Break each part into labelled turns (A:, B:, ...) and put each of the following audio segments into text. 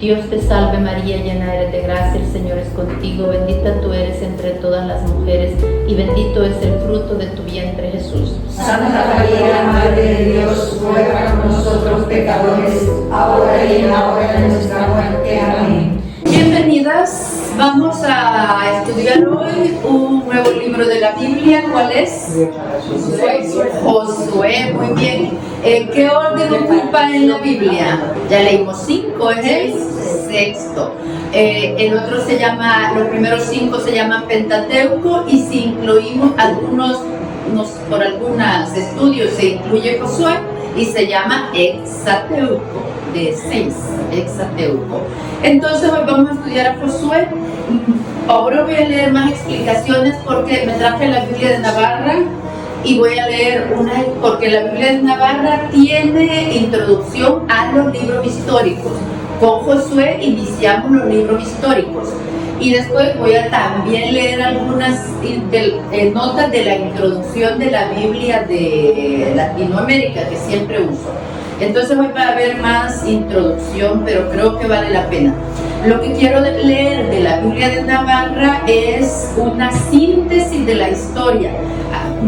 A: Dios te salve María, llena eres de gracia, el Señor es contigo, bendita tú eres entre todas las mujeres y bendito es el fruto de tu vientre Jesús.
B: Santa María, Madre de Dios, ruega por nosotros pecadores, ahora y en la hora de nuestra muerte. Amén.
C: Bienvenidas, vamos a estudiar hoy un nuevo libro de la Biblia. ¿Cuál es? Josué, muy bien. ¿Qué orden ocupa en la Biblia? Ya leímos 5, es el sexto. El otro se llama, los primeros 5 se llaman Pentateuco, y si incluimos por algunos estudios se incluye Josué y se llama Hexateuco, de 6, Hexateuco. Entonces hoy vamos a estudiar a Josué. Ahora voy a leer más explicaciones porque me traje la Biblia de Navarra y voy a leer porque la Biblia de Navarra tiene introducción a los libros históricos. Con Josué iniciamos los libros históricos y después voy a también leer algunas notas de la introducción de la Biblia de Latinoamérica que siempre uso. Entonces hoy va a haber más introducción, pero creo que vale la pena. Lo que quiero leer de la Biblia de Navarra es una síntesis de la historia.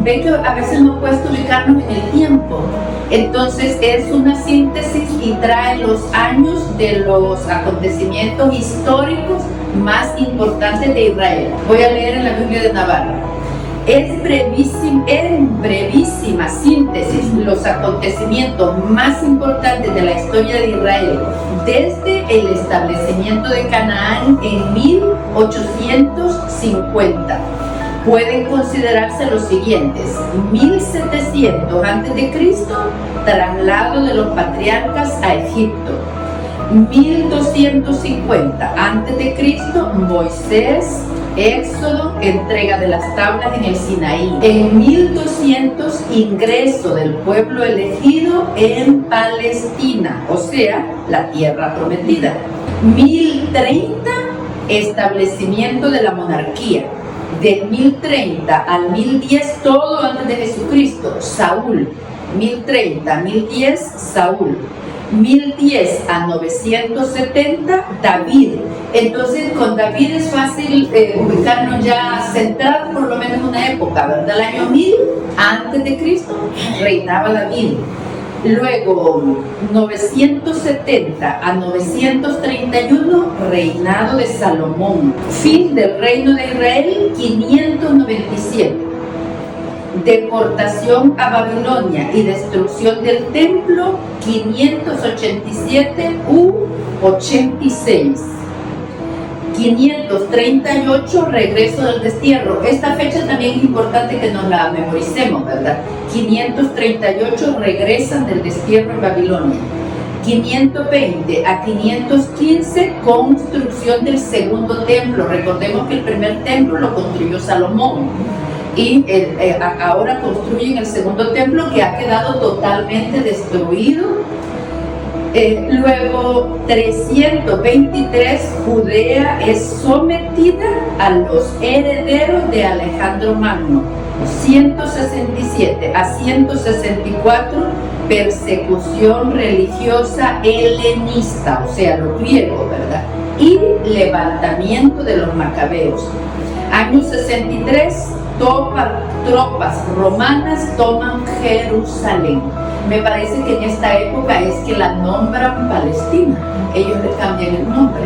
C: Ven que a veces no cuesta ubicarnos en el tiempo. Entonces es una síntesis y trae los años de los acontecimientos históricos más importantes de Israel. Voy a leer en la Biblia de Navarra. En brevísima síntesis los acontecimientos más importantes de la historia de Israel desde el establecimiento de Canaán en 1850. Pueden considerarse los siguientes: 1700 a.C., traslado de los patriarcas a Egipto. 1250 a.C., Moisés, Éxodo, entrega de las tablas en el Sinaí. En 1200, ingreso del pueblo elegido en Palestina, o sea, la tierra prometida. 1030, establecimiento de la monarquía. Del 1030 al 1010, todo antes de Jesucristo, Saúl. 1030 a 1010, Saúl. 1010 a 970, David. Entonces con David es fácil ubicarnos ya, centrar por lo menos una época, ¿verdad? El año 1000 antes de Cristo reinaba David. Luego 970 a 931, reinado de Salomón. Fin del reino de Israel, 597. Deportación a Babilonia y destrucción del templo, 587 u 86. 538, regreso del destierro. Esta fecha también es importante que nos la memoricemos, ¿verdad? 538, regresan del destierro en Babilonia. 520 a 515, construcción del segundo templo. Recordemos que el primer templo lo construyó Salomón. Y ahora construyen el segundo templo, que ha quedado totalmente destruido. Luego 323, Judea es sometida a los herederos de Alejandro Magno. 167 a 164, persecución religiosa helenista, o sea, los griegos, ¿verdad? Y levantamiento de los macabeos. Año 63, tropas romanas toman Jerusalén. Me parece que en esta época es que la nombran Palestina. Ellos le cambian el nombre.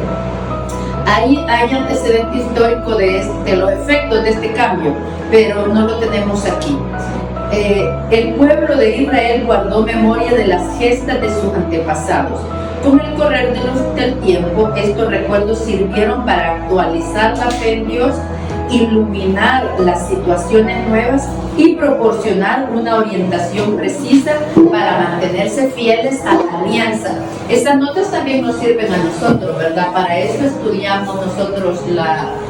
C: Hay antecedente histórico de los efectos de este cambio, pero no lo tenemos aquí. El pueblo de Israel guardó memoria de las gestas de sus antepasados. Con el correr del tiempo, estos recuerdos sirvieron para actualizar la fe en Dios, iluminar las situaciones nuevas y proporcionar una orientación precisa para mantenerse fieles a la alianza. Estas notas también nos sirven a nosotros, ¿verdad? Para eso estudiamos nosotros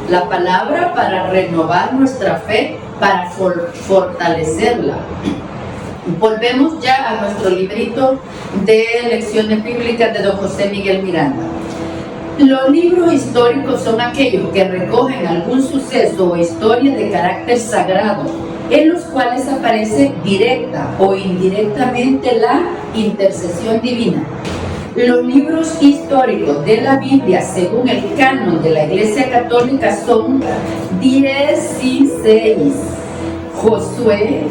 C: la palabra, para renovar nuestra fe, para fortalecerla. Volvemos ya a nuestro librito de lecciones bíblicas de don José Miguel Miranda. Los libros históricos son aquellos que recogen algún suceso o historia de carácter sagrado, en los cuales aparece directa o indirectamente la intercesión divina. Los libros históricos de la Biblia, según el canon de la Iglesia Católica, son 16: Josué,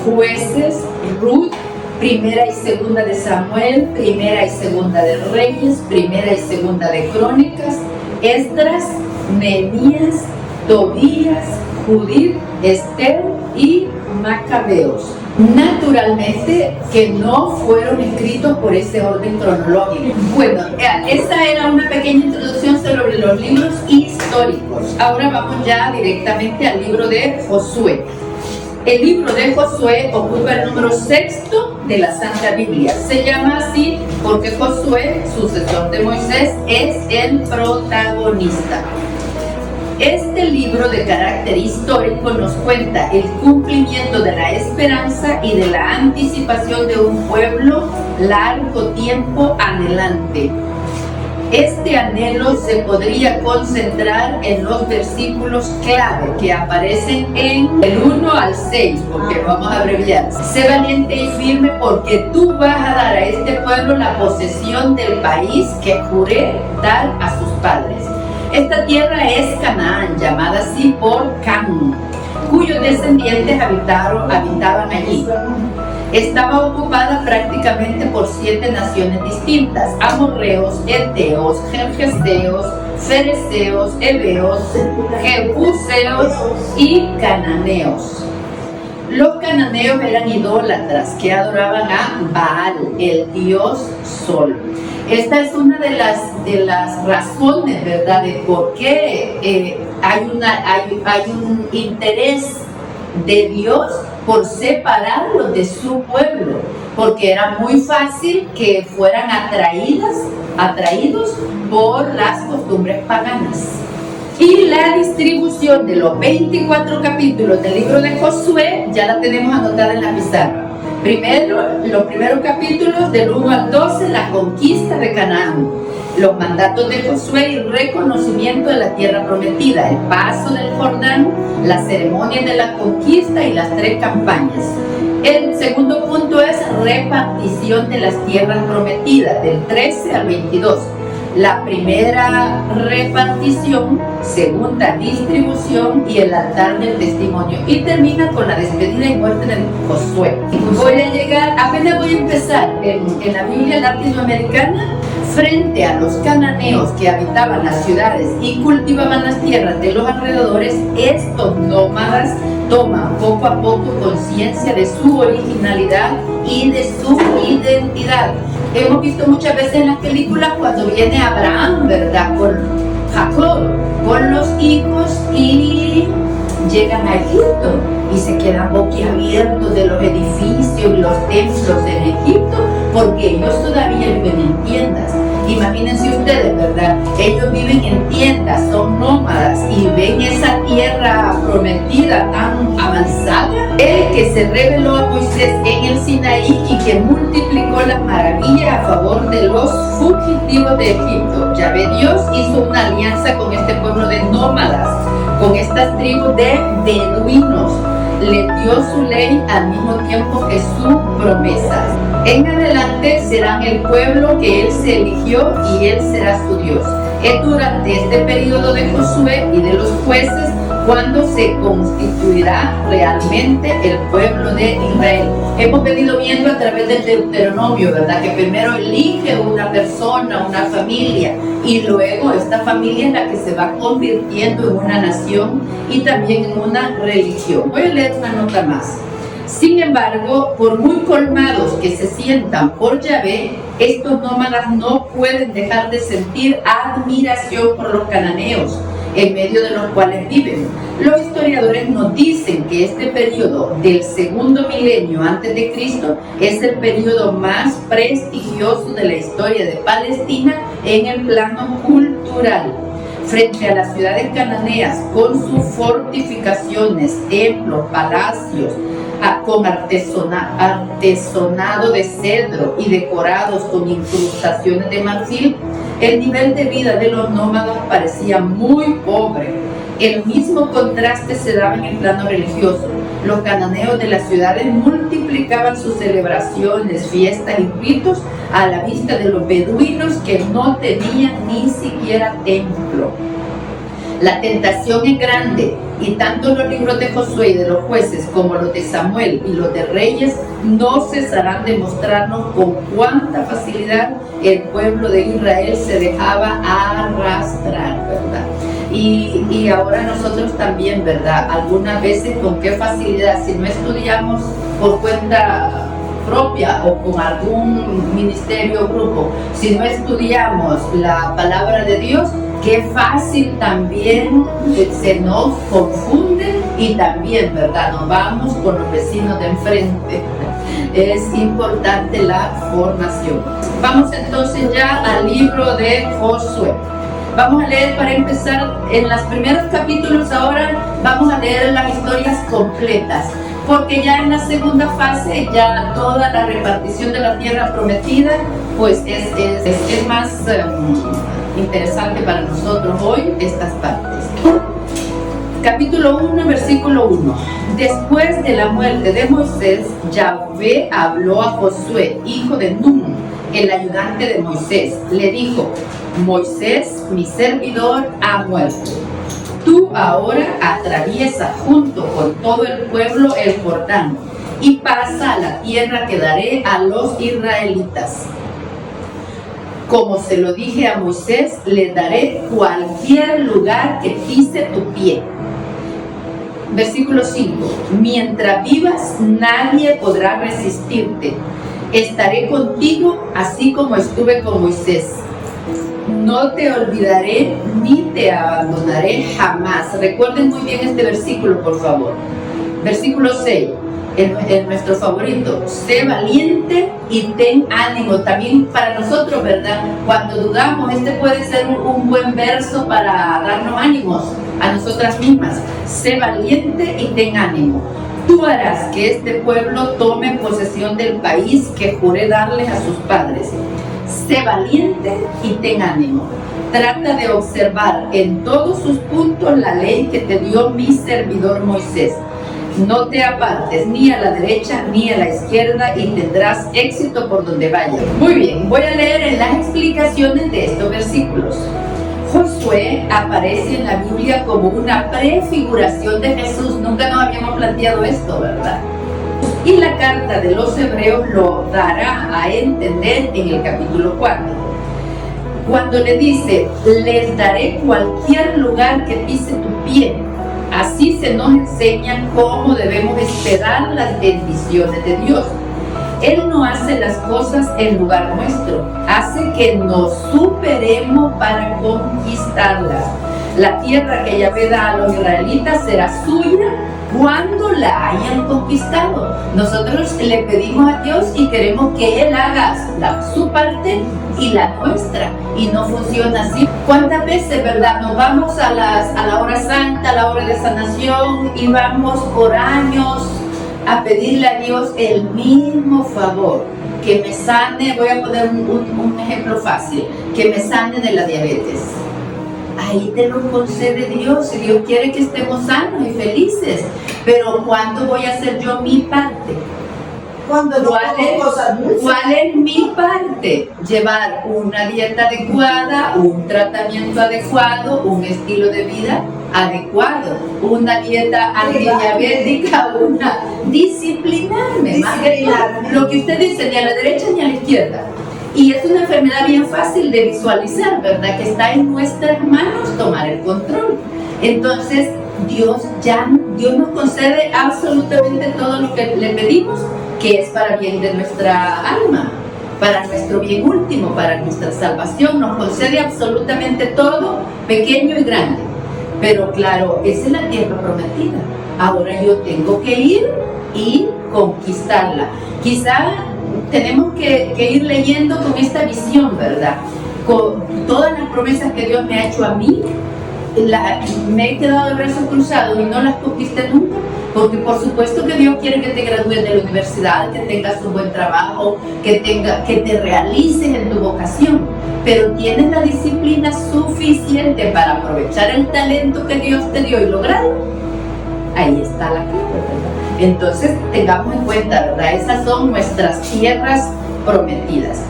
C: Jueces, Ruth, Primera y Segunda de Samuel, Primera y Segunda de Reyes, Primera y Segunda de Crónicas, Esdras, Nehemías, Tobías, Judith, Esther y Macabeos. Naturalmente que no fueron escritos por ese orden cronológico. Bueno, esta era una pequeña introducción sobre los libros históricos. Ahora vamos ya directamente al libro de Josué. El libro de Josué ocupa el número 6 de la Santa Biblia. Se llama así porque Josué, sucesor de Moisés, es el protagonista. Este libro de carácter histórico nos cuenta el cumplimiento de la esperanza y de la anticipación de un pueblo largo tiempo anhelante. Este anhelo se podría concentrar en los versículos clave que aparecen en el 1 al 6, porque vamos a abreviar. Sé valiente y firme porque tú vas a dar a este pueblo la posesión del país que juré dar a sus padres. Esta tierra es Canaán, llamada así por Cam, cuyos descendientes habitaban allí. Estaba ocupada prácticamente por 7 naciones distintas: amorreos, heteos, gergeseos, fereceos, heveos, jebuseos y cananeos. Los cananeos eran idólatras que adoraban a Baal, el dios Sol. Esta es una de las razones, ¿verdad?, de por qué hay un interés de Dios por separarlos de su pueblo, porque era muy fácil que fueran atraídos por las costumbres paganas. Y la distribución de los 24 capítulos del libro de Josué ya la tenemos anotada en la pizarra. Primero, los primeros capítulos del 1 al 12, la conquista de Canaán, los mandatos de Josué y reconocimiento de la tierra prometida, el paso del Jordán, las ceremonias de la conquista y las 3 campañas. El segundo punto es repartición de las tierras prometidas, del 13 al 22. La primera repartición, segunda distribución y el altar del testimonio. Y termina con la despedida y muerte de Josué. Apenas voy a empezar en la Biblia latinoamericana. Frente a los cananeos que habitaban las ciudades y cultivaban las tierras de los alrededores, estos nómadas toman poco a poco conciencia de su originalidad y de su identidad. Hemos visto muchas veces en las películas cuando viene Abraham, ¿verdad?, con Jacob, con los hijos, y llegan a Egipto y se quedan boquiabiertos de los edificios y los templos en Egipto, porque ellos todavía viven en tiendas. Imagínense ustedes, ¿verdad? Ellos viven en tiendas, son nómadas y ven esa tierra prometida tan avanzada. El que se reveló a Moisés en el Sinaí y que multiplicó las maravillas a favor de los fugitivos de Egipto. Yahvé Dios hizo una alianza con este pueblo de nómadas, con estas tribus de beduinos. Le dio su ley al mismo tiempo que su promesa. En adelante serán el pueblo que él se eligió y él será su Dios. Es durante este periodo de Josué y de los jueces cuando se constituirá realmente el pueblo de Israel. Hemos venido viendo a través del Deuteronomio, ¿verdad?, que primero elige una persona, una familia, y luego esta familia es la que se va convirtiendo en una nación y también en una religión. Voy a leer una nota más. Sin embargo, por muy colmados que se sientan por Yahvé, estos nómadas no pueden dejar de sentir admiración por los cananeos, en medio de los cuales viven. Los historiadores nos dicen que este periodo del segundo milenio antes de Cristo es el periodo más prestigioso de la historia de Palestina en el plano cultural. Frente a las ciudades cananeas, con sus fortificaciones, templos, palacios, con artesonado de cedro y decorados con incrustaciones de marfil, el nivel de vida de los nómadas parecía muy pobre. El mismo contraste se daba en el plano religioso. Los cananeos de las ciudades multiplicaban sus celebraciones, fiestas y ritos a la vista de los beduinos que no tenían ni siquiera templo. La tentación es grande y tanto los libros de Josué y de los jueces como los de Samuel y los de Reyes no cesarán de mostrarnos con cuánta facilidad el pueblo de Israel se dejaba arrastrar, ¿verdad? Y ahora nosotros también, ¿verdad? Algunas veces con qué facilidad, si no estudiamos por cuenta propia o con algún ministerio o grupo, si no estudiamos la palabra de Dios, qué fácil también se nos confunde y también, ¿verdad? Nos vamos con los vecinos de enfrente. Es importante la formación. Vamos entonces ya al libro de Josué. Vamos a leer, para empezar, en los primeros capítulos. Ahora vamos a leer las historias completas, porque ya en la segunda fase, ya toda la repartición de la tierra prometida, pues es más interesante para nosotros hoy estas partes. Capítulo 1, versículo 1. Después de la muerte de Moisés, Yahvé habló a Josué, hijo de Nun, el ayudante de Moisés. Le dijo: Moisés, mi servidor, ha muerto. Tú ahora atraviesa junto con todo el pueblo el Jordán y pasa a la tierra que daré a los israelitas. Como se lo dije a Moisés, les daré cualquier lugar que pise tu pie. Versículo 5. Mientras vivas, nadie podrá resistirte. Estaré contigo así como estuve con Moisés. No te olvidaré ni te abandonaré jamás. Recuerden muy bien este versículo, por favor. Versículo 6. En nuestro favorito: sé valiente y ten ánimo. También para nosotros, ¿verdad? Cuando dudamos, este puede ser un buen verso para darnos ánimos a nosotras mismas. Sé valiente y ten ánimo. Tú harás que este pueblo tome posesión del país que juré darles a sus padres. Sé valiente y ten ánimo. Trata de observar en todos sus puntos la ley que te dio mi servidor Moisés. No te apartes ni a la derecha ni a la izquierda y tendrás éxito por donde vayas. Muy bien, voy a leer en las explicaciones de estos versículos. Josué aparece en la Biblia como una prefiguración de Jesús. Nunca nos habíamos planteado esto, ¿verdad? Y la carta de los Hebreos lo dará a entender en el capítulo 4. Cuando le dice: les daré cualquier lugar que pise tu pie. Así se nos enseña cómo debemos esperar las bendiciones de Dios. Él no hace las cosas en lugar nuestro, hace que nos superemos para conquistarlas. La tierra que Yahvé da a los israelitas será suya cuando la hayan conquistado. Nosotros le pedimos a Dios y queremos que Él haga su parte y la nuestra, y no funciona así. ¿Cuántas veces, verdad, nos vamos a la hora santa, a la hora de sanación, y vamos por años a pedirle a Dios el mismo favor? Que me sane, voy a poner un ejemplo fácil, que me sane de la diabetes. Ahí te lo concede Dios, y Dios quiere que estemos sanos y felices. Pero ¿cuándo voy a hacer yo mi parte? ¿Cuál es mi parte? Llevar una dieta adecuada, un tratamiento adecuado, un estilo de vida adecuado, una dieta antidiabética, disciplinarme. Lo que usted dice, ni a la derecha ni a la izquierda. Y es una enfermedad bien fácil de visualizar, ¿verdad? Que está en nuestras manos tomar el control. Entonces, Dios nos concede absolutamente todo lo que le pedimos, que es para bien de nuestra alma, para nuestro bien último, para nuestra salvación. Nos concede absolutamente todo, pequeño y grande. Pero claro, esa es la tierra prometida. Ahora yo tengo que ir y conquistarla. Quizá tenemos que ir leyendo con esta visión, ¿verdad? Con todas las promesas que Dios me ha hecho a mí, me he quedado de brazos cruzados y no las conquisté nunca, porque por supuesto que Dios quiere que te gradúes de la universidad, que tengas un buen trabajo, que te realices en tu vocación, pero tienes la disciplina suficiente para aprovechar el talento que Dios te dio y lograrlo. Ahí está la clave, ¿verdad? Entonces, tengamos en cuenta, ¿verdad? Esas son nuestras tierras prometidas.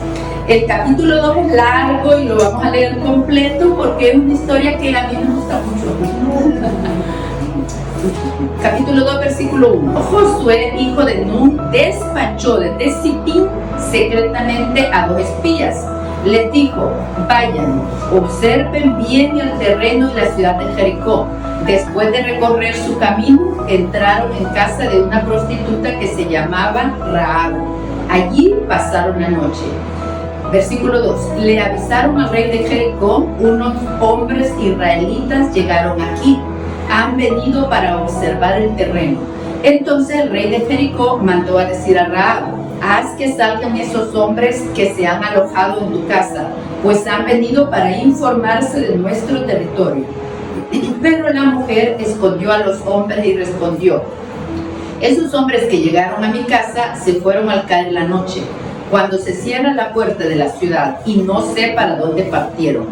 C: El capítulo 2 es largo y lo vamos a leer completo porque es una historia que a mí me gusta mucho. Capítulo 2, versículo 1. Josué, hijo de Nun, despachó desde Sitín secretamente a 2 espías. Les dijo: vayan, observen bien el terreno y la ciudad de Jericó. Después de recorrer su camino, entraron en casa de una prostituta que se llamaba Rahab. Allí pasaron la noche. Versículo 2. Le avisaron al rey de Jericó: unos hombres israelitas llegaron aquí. Han venido para observar el terreno. Entonces el rey de Jericó mandó a decir a Rahab: haz que salgan esos hombres que se han alojado en tu casa, pues han venido para informarse de nuestro territorio. Pero la mujer escondió a los hombres y respondió: esos hombres que llegaron a mi casa se fueron al caer la noche, cuando se cierra la puerta de la ciudad, y no sé para dónde partieron.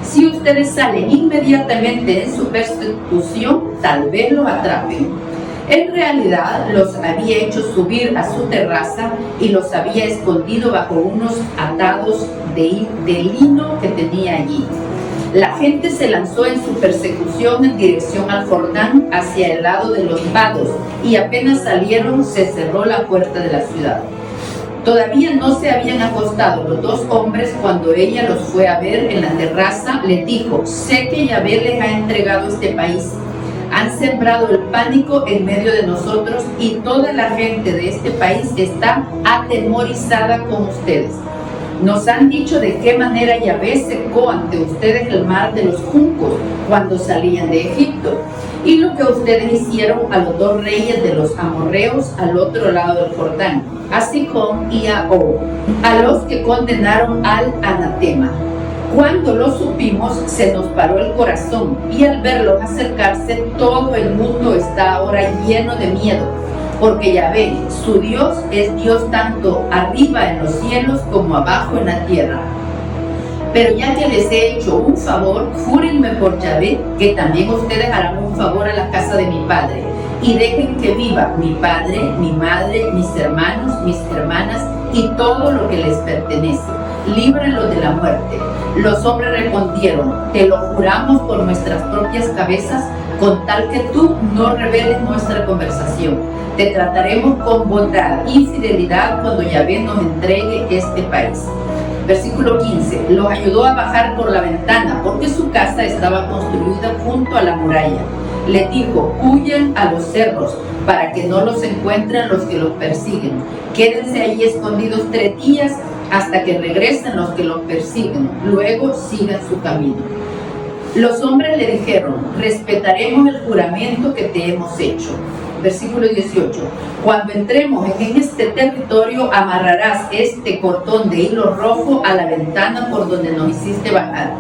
C: Si ustedes salen inmediatamente en su persecución, tal vez los atrapen. En realidad los había hecho subir a su terraza y los había escondido bajo unos atados de lino que tenía allí. La gente se lanzó en su persecución en dirección al Jordán, hacia el lado de los vados, y apenas salieron se cerró la puerta de la ciudad. Todavía no se habían acostado los 2 hombres cuando ella los fue a ver en la terraza. Les dijo: sé que Yahvé les ha entregado este país. Han sembrado el pánico en medio de nosotros y toda la gente de este país está atemorizada con ustedes. Nos han dicho de qué manera Yahvé secó ante ustedes el mar de los juncos cuando salían de Egipto, y lo que ustedes hicieron a los 2 reyes de los amorreos al otro lado del Jordán, a Sihón y a Og, a los que condenaron al anatema. Cuando lo supimos, se nos paró el corazón, y al verlos acercarse, todo el mundo está ahora lleno de miedo, porque Yahvé, su Dios, es Dios tanto arriba en los cielos como abajo en la tierra. Pero ya que les he hecho un favor, júrenme por Yahvé que también ustedes harán un favor a la casa de mi padre, y dejen que viva mi padre, mi madre, mis hermanos, mis hermanas y todo lo que les pertenece. Líbrenlos de la muerte. Los hombres respondieron: te lo juramos por nuestras propias cabezas, con tal que tú no reveles nuestra conversación. Te trataremos con bondad y fidelidad cuando Yahvé nos entregue este país. Versículo 15. Los ayudó a bajar por la ventana, porque su casa estaba construida junto a la muralla. Les dijo: huyan a los cerros, para que no los encuentren los que los persiguen. Quédense allí escondidos 3 días hasta que regresen los que los persiguen. Luego sigan su camino. Los hombres le dijeron: respetaremos el juramento que te hemos hecho. Versículo 18. Cuando entremos en este territorio, amarrarás este cordón de hilo rojo a la ventana por donde nos hiciste bajar.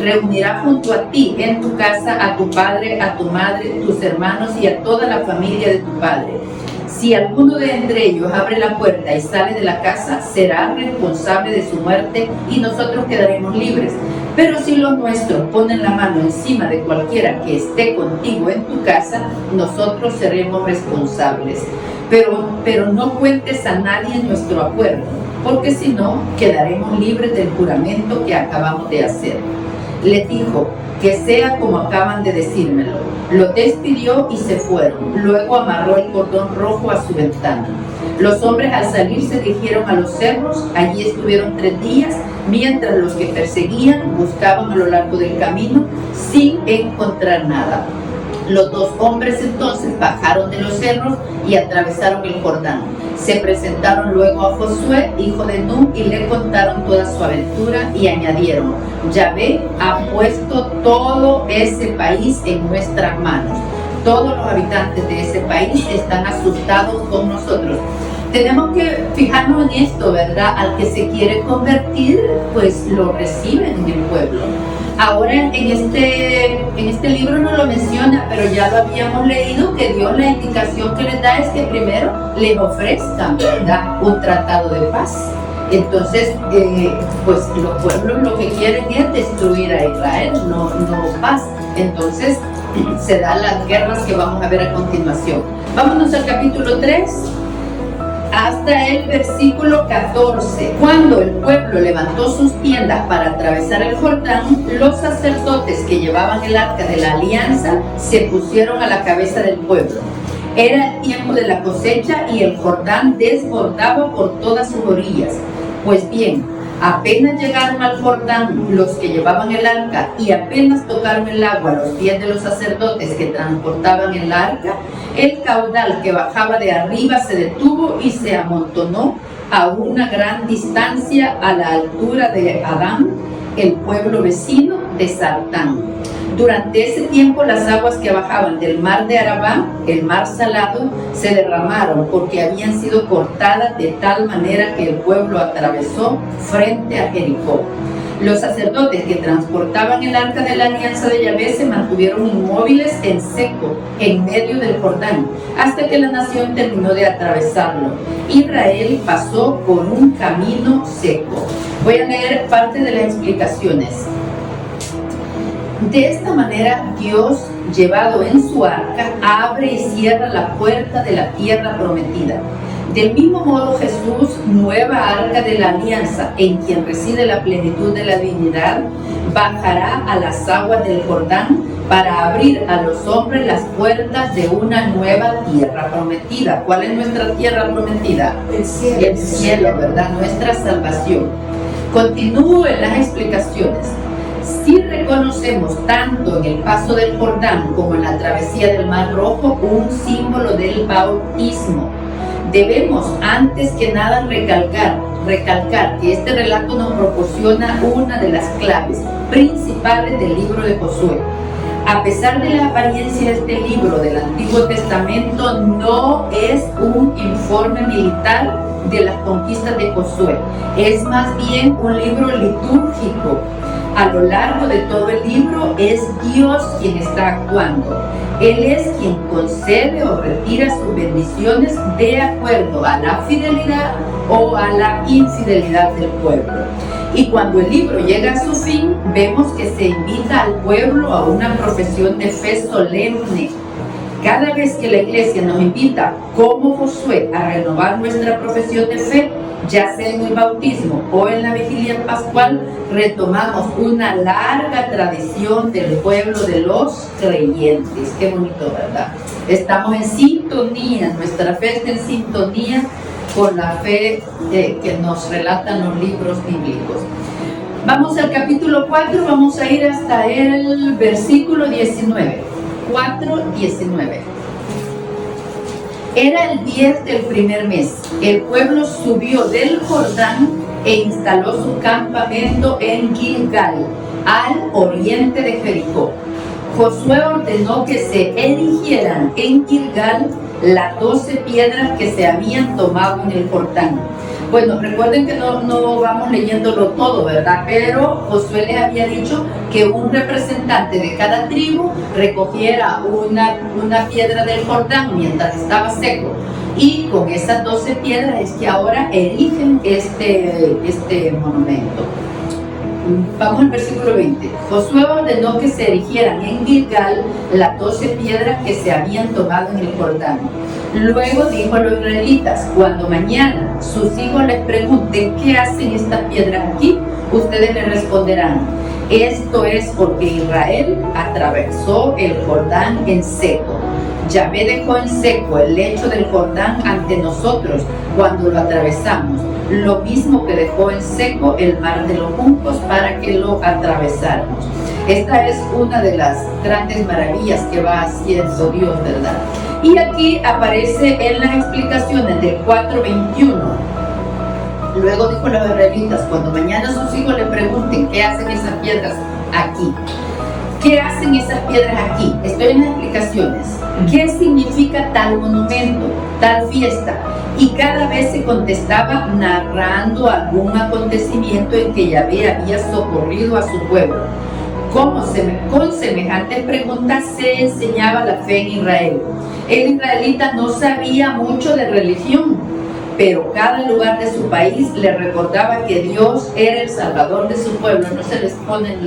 C: Reunirá junto a ti en tu casa a tu padre, a tu madre, tus hermanos y a toda la familia de tu padre. Si alguno de entre ellos abre la puerta y sale de la casa, será responsable de su muerte y nosotros quedaremos libres. Pero si los nuestros ponen la mano encima de cualquiera que esté contigo en tu casa, nosotros seremos responsables. Pero no cuentes a nadie nuestro acuerdo, porque si no, quedaremos libres del juramento que acabamos de hacer. Les dijo: que sea como acaban de decírmelo. Los despidió y se fueron. Luego amarró el cordón rojo a su ventana. Los hombres al salir se dirigieron a los cerros. Allí estuvieron 3 días, mientras los que perseguían buscaban a lo largo del camino sin encontrar nada. Los 2 hombres entonces bajaron de los cerros y atravesaron el Jordán. Se presentaron luego a Josué, hijo de Nun, y le contaron toda su aventura y añadieron: Yahvé ha puesto todo ese país en nuestras manos. Todos los habitantes de ese país están asustados con nosotros. Tenemos que fijarnos en esto, ¿verdad? Al que se quiere convertir, pues lo reciben en el pueblo. Ahora en este libro no lo menciona, pero ya lo habíamos leído, que Dios la indicación que les da es que primero les ofrezcan, ¿verdad?, un tratado de paz. Entonces, pues los pueblos lo que quieren es destruir a Israel, no paz. Entonces, se dan las guerras que vamos a ver a continuación. Vámonos al capítulo 3, hasta el versículo 14. Cuando el pueblo levantó sus tiendas para atravesar el Jordán, los sacerdotes que llevaban el arca de la alianza se pusieron a la cabeza del pueblo. Era el tiempo de la cosecha y el Jordán desbordaba por todas sus orillas. Pues bien, apenas llegaron al Jordán los que llevaban el arca y apenas tocaron el agua a los pies de los sacerdotes que transportaban el arca, el caudal que bajaba de arriba se detuvo y se amontonó a una gran distancia a la altura de Adán, el pueblo vecino de Sartán. Durante ese tiempo las aguas que bajaban del mar de Arabá, el mar salado, se derramaron porque habían sido cortadas de tal manera que el pueblo atravesó frente a Jericó. Los sacerdotes que transportaban el arca de la alianza de Yahvé se mantuvieron inmóviles en seco, en medio del Jordán, hasta que la nación terminó de atravesarlo. Israel pasó por un camino seco. Voy a leer parte de las explicaciones. De esta manera, Dios, llevado en su arca, abre y cierra la puerta de la tierra prometida. Del mismo modo, Jesús, nueva arca de la alianza, en quien reside la plenitud de la divinidad, bajará a las aguas del Jordán para abrir a los hombres las puertas de una nueva tierra prometida. ¿Cuál es nuestra tierra prometida?
B: El cielo.
C: El cielo, ¿verdad? Nuestra salvación. Continúo en las explicaciones. Si reconocemos tanto en el paso del Jordán como en la travesía del Mar Rojo un símbolo del bautismo, debemos antes que nada recalcar que este relato nos proporciona una de las claves principales del libro de Josué. A pesar de la apariencia de este libro del Antiguo Testamento, no es un informe militar de las conquistas de Josué, es más bien un libro litúrgico. A lo largo de todo el libro es Dios quien está actuando. Él es quien concede o retira sus bendiciones de acuerdo a la fidelidad o a la infidelidad del pueblo. Y cuando el libro llega a su fin, vemos que se invita al pueblo a una profesión de fe solemne. Cada vez que la iglesia nos invita, como Josué, a renovar nuestra profesión de fe, ya sea en el bautismo o en la vigilia pascual, retomamos una larga tradición del pueblo de los creyentes. Qué bonito, ¿verdad? Estamos en sintonía, nuestra fe está en sintonía con la fe que nos relatan los libros bíblicos. Vamos al capítulo 4, vamos a ir hasta el versículo 19. 4:19. Era el 10 del primer mes. El pueblo subió del Jordán e instaló su campamento en Gilgal, al oriente de Jericó. Josué ordenó que se erigieran en Gilgal las 12 piedras que se habían tomado en el Jordán. Bueno, recuerden que no vamos leyéndolo todo, ¿verdad? Pero Josué les había dicho que un representante de cada tribu recogiera una piedra del Jordán mientras estaba seco. Y con esas 12 piedras es que ahora erigen este monumento. Vamos al versículo 20. Josué ordenó que se erigieran en Gilgal las 12 piedras que se habían tomado en el Jordán. Luego dijo a los israelitas: cuando mañana sus hijos les pregunten qué hacen estas piedras aquí, ustedes les responderán: esto es porque Israel atravesó el Jordán en seco. Yahvé dejó en seco el lecho del Jordán ante nosotros cuando lo atravesamos, lo mismo que dejó en seco el mar de los juncos para que lo atravesáramos. Esta es una de las grandes maravillas que va haciendo Dios, ¿verdad? Y aquí aparece en las explicaciones del 4:21. Luego dijo a los israelitas: cuando mañana sus hijos le pregunten qué hacen esas piedras aquí. ¿Qué hacen esas piedras aquí? Estoy en las explicaciones. ¿Qué significa tal monumento, tal fiesta? Y cada vez se contestaba narrando algún acontecimiento en que Yahvé había socorrido a su pueblo. Con semejantes preguntas se enseñaba la fe en Israel. El israelita no sabía mucho de religión, pero cada lugar de su país le recordaba que Dios era el Salvador de su pueblo. No se les ponen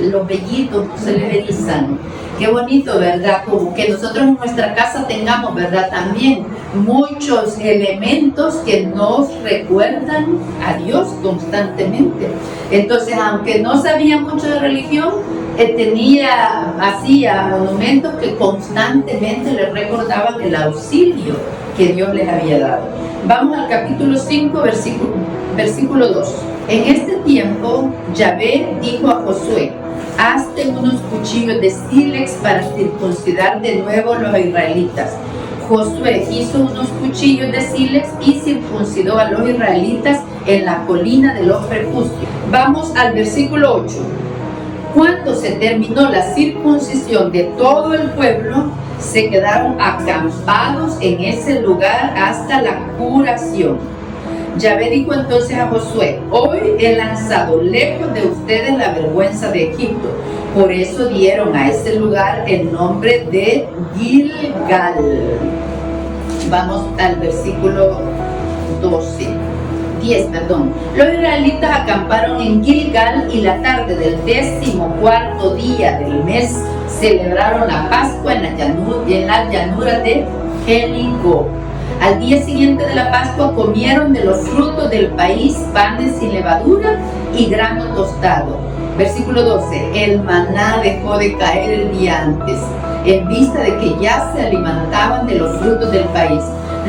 C: los vellitos, no se les erizan. Qué bonito, ¿verdad? Como que nosotros en nuestra casa tengamos, ¿verdad? También muchos elementos que nos recuerdan a Dios constantemente. Entonces, aunque no sabía mucho de religión, hacía monumentos que constantemente les recordaban el auxilio que Dios les había dado. Vamos al capítulo 5, versículo 2. En este tiempo, Yahvé dijo a Josué: hazte unos cuchillos de sílex para circuncidar de nuevo los israelitas. Josué hizo unos cuchillos de sílex y circuncidó a los israelitas en la colina de los prepucios. Vamos al versículo 8. Cuando se terminó la circuncisión de todo el pueblo, se quedaron acampados en ese lugar hasta la curación. Yahvé dijo entonces a Josué: hoy he lanzado lejos de ustedes la vergüenza de Egipto. Por eso dieron a ese lugar el nombre de Gilgal. Vamos al versículo 10. Los israelitas acamparon en Gilgal y la tarde del 14º día del mes celebraron la Pascua en la llanura de Jericó. Al día siguiente de la Pascua comieron de los frutos del país panes sin levadura y grano tostado. Versículo 12. El maná dejó de caer el día antes, en vista de que ya se alimentaban de los frutos del país.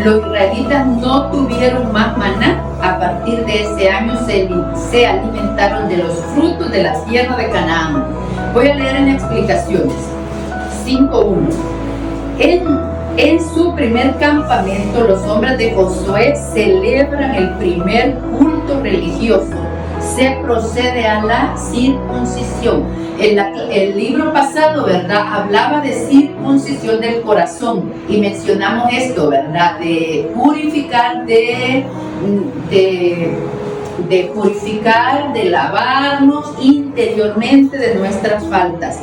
C: Los israelitas no tuvieron más maná. A partir de ese año se alimentaron de los frutos de la tierra de Canaán. Voy a leer en explicaciones. 5.1. En su primer campamento, los hombres de Josué celebran el primer culto religioso. Se procede a la circuncisión. El libro pasado, ¿verdad?, hablaba de circuncisión del corazón y mencionamos esto, ¿verdad?, de purificar, de purificar, de lavarnos interiormente de nuestras faltas.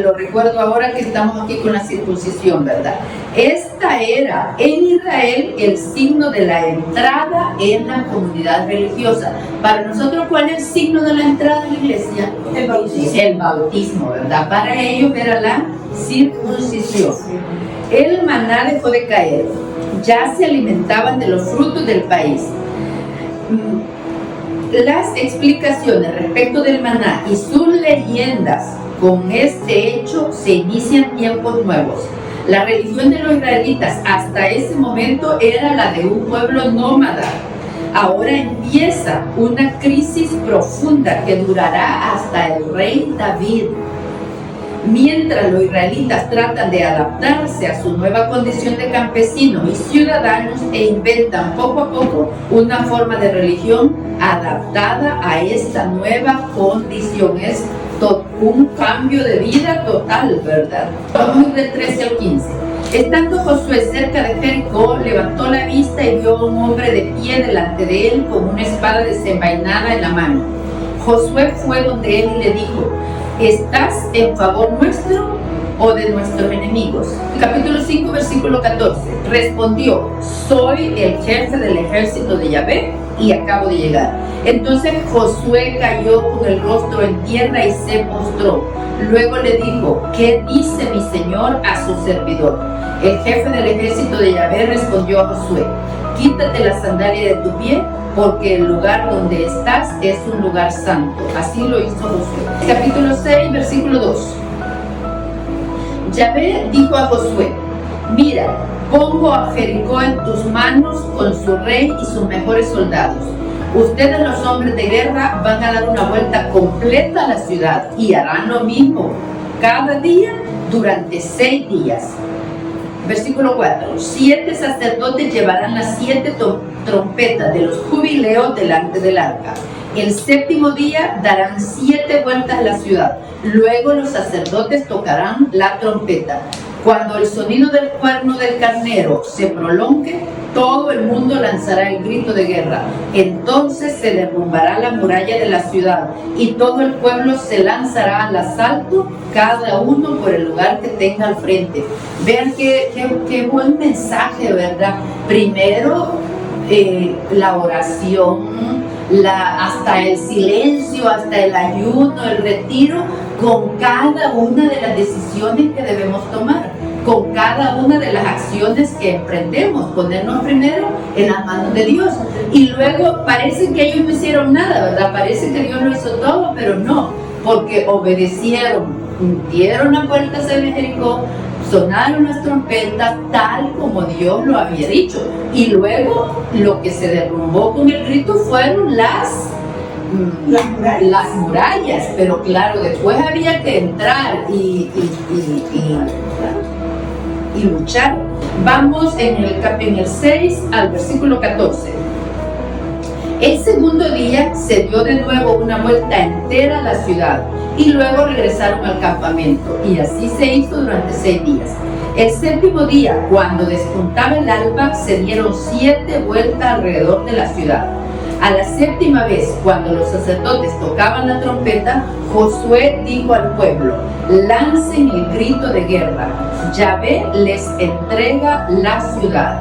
C: Lo recuerdo ahora que estamos aquí con la circuncisión, ¿verdad? Esta era en Israel el signo de la entrada en la comunidad religiosa. Para nosotros, ¿cuál es el signo de la entrada en la iglesia?
B: El bautismo.
C: El bautismo, ¿verdad? Para ellos era la circuncisión. El maná dejó de caer. Ya se alimentaban de los frutos del país. Las explicaciones respecto del maná y sus leyendas con este hecho se inician tiempos nuevos. La religión de los israelitas hasta ese momento era la de un pueblo nómada. Ahora empieza una crisis profunda que durará hasta el rey David. Mientras los israelitas tratan de adaptarse a su nueva condición de campesinos y ciudadanos e inventan poco a poco una forma de religión adaptada a esta nueva condición. Es un cambio de vida total, ¿verdad? Vamos del 13 al 15. Estando Josué cerca de Jericó, levantó la vista y vio a un hombre de pie delante de él con una espada desenvainada en la mano. Josué fue donde él y le dijo: ¿estás en favor nuestro o de nuestros enemigos? Capítulo 5, versículo 14. Respondió: soy el jefe del ejército de Yahvé y acabo de llegar. Entonces Josué cayó con el rostro en tierra y se postró. Luego le dijo: ¿qué dice mi señor a su servidor? El jefe del ejército de Yahvé respondió a Josué: quítate la sandalia de tu pie, porque el lugar donde estás es un lugar santo. Así lo hizo Josué. Capítulo 6, versículo 2. Yahvé dijo a Josué: mira, pongo a Jericó en tus manos con su rey y sus mejores soldados. Ustedes, los hombres de guerra, van a dar una vuelta completa a la ciudad y harán lo mismo cada día durante 6 días. Versículo 4. 7 sacerdotes llevarán las 7 trompetas de los jubileos delante del arca. El 7º día darán 7 vueltas a la ciudad. Luego los sacerdotes tocarán la trompeta. Cuando el sonido del cuerno del carnero se prolongue, todo el mundo lanzará el grito de guerra. Entonces se derrumbará la muralla de la ciudad y todo el pueblo se lanzará al asalto, cada uno por el lugar que tenga al frente. Vean qué buen mensaje, ¿verdad? Primero, la oración, hasta el silencio, hasta el ayuno, el retiro, con cada una de las decisiones que debemos tomar, con cada una de las acciones que emprendemos, ponernos primero en las manos de Dios. Y luego parece que ellos no hicieron nada, ¿verdad? Parece que Dios lo hizo todo, pero no, porque obedecieron, dieron las puertas de Jericó, sonaron las trompetas tal como Dios lo había dicho. Y luego lo que se derrumbó con el grito fueron las murallas. Pero claro, después había que entrar y luchar. Vamos en el 6 al versículo 14. El segundo día se dio de nuevo una vuelta entera a la ciudad y luego regresaron al campamento, y así se hizo durante 6 días. El séptimo día, cuando despuntaba el alba, se dieron 7 vueltas alrededor de la ciudad. A la séptima vez, cuando los sacerdotes tocaban la trompeta, Josué dijo al pueblo: lancen el grito de guerra, Yahvé les entrega la ciudad.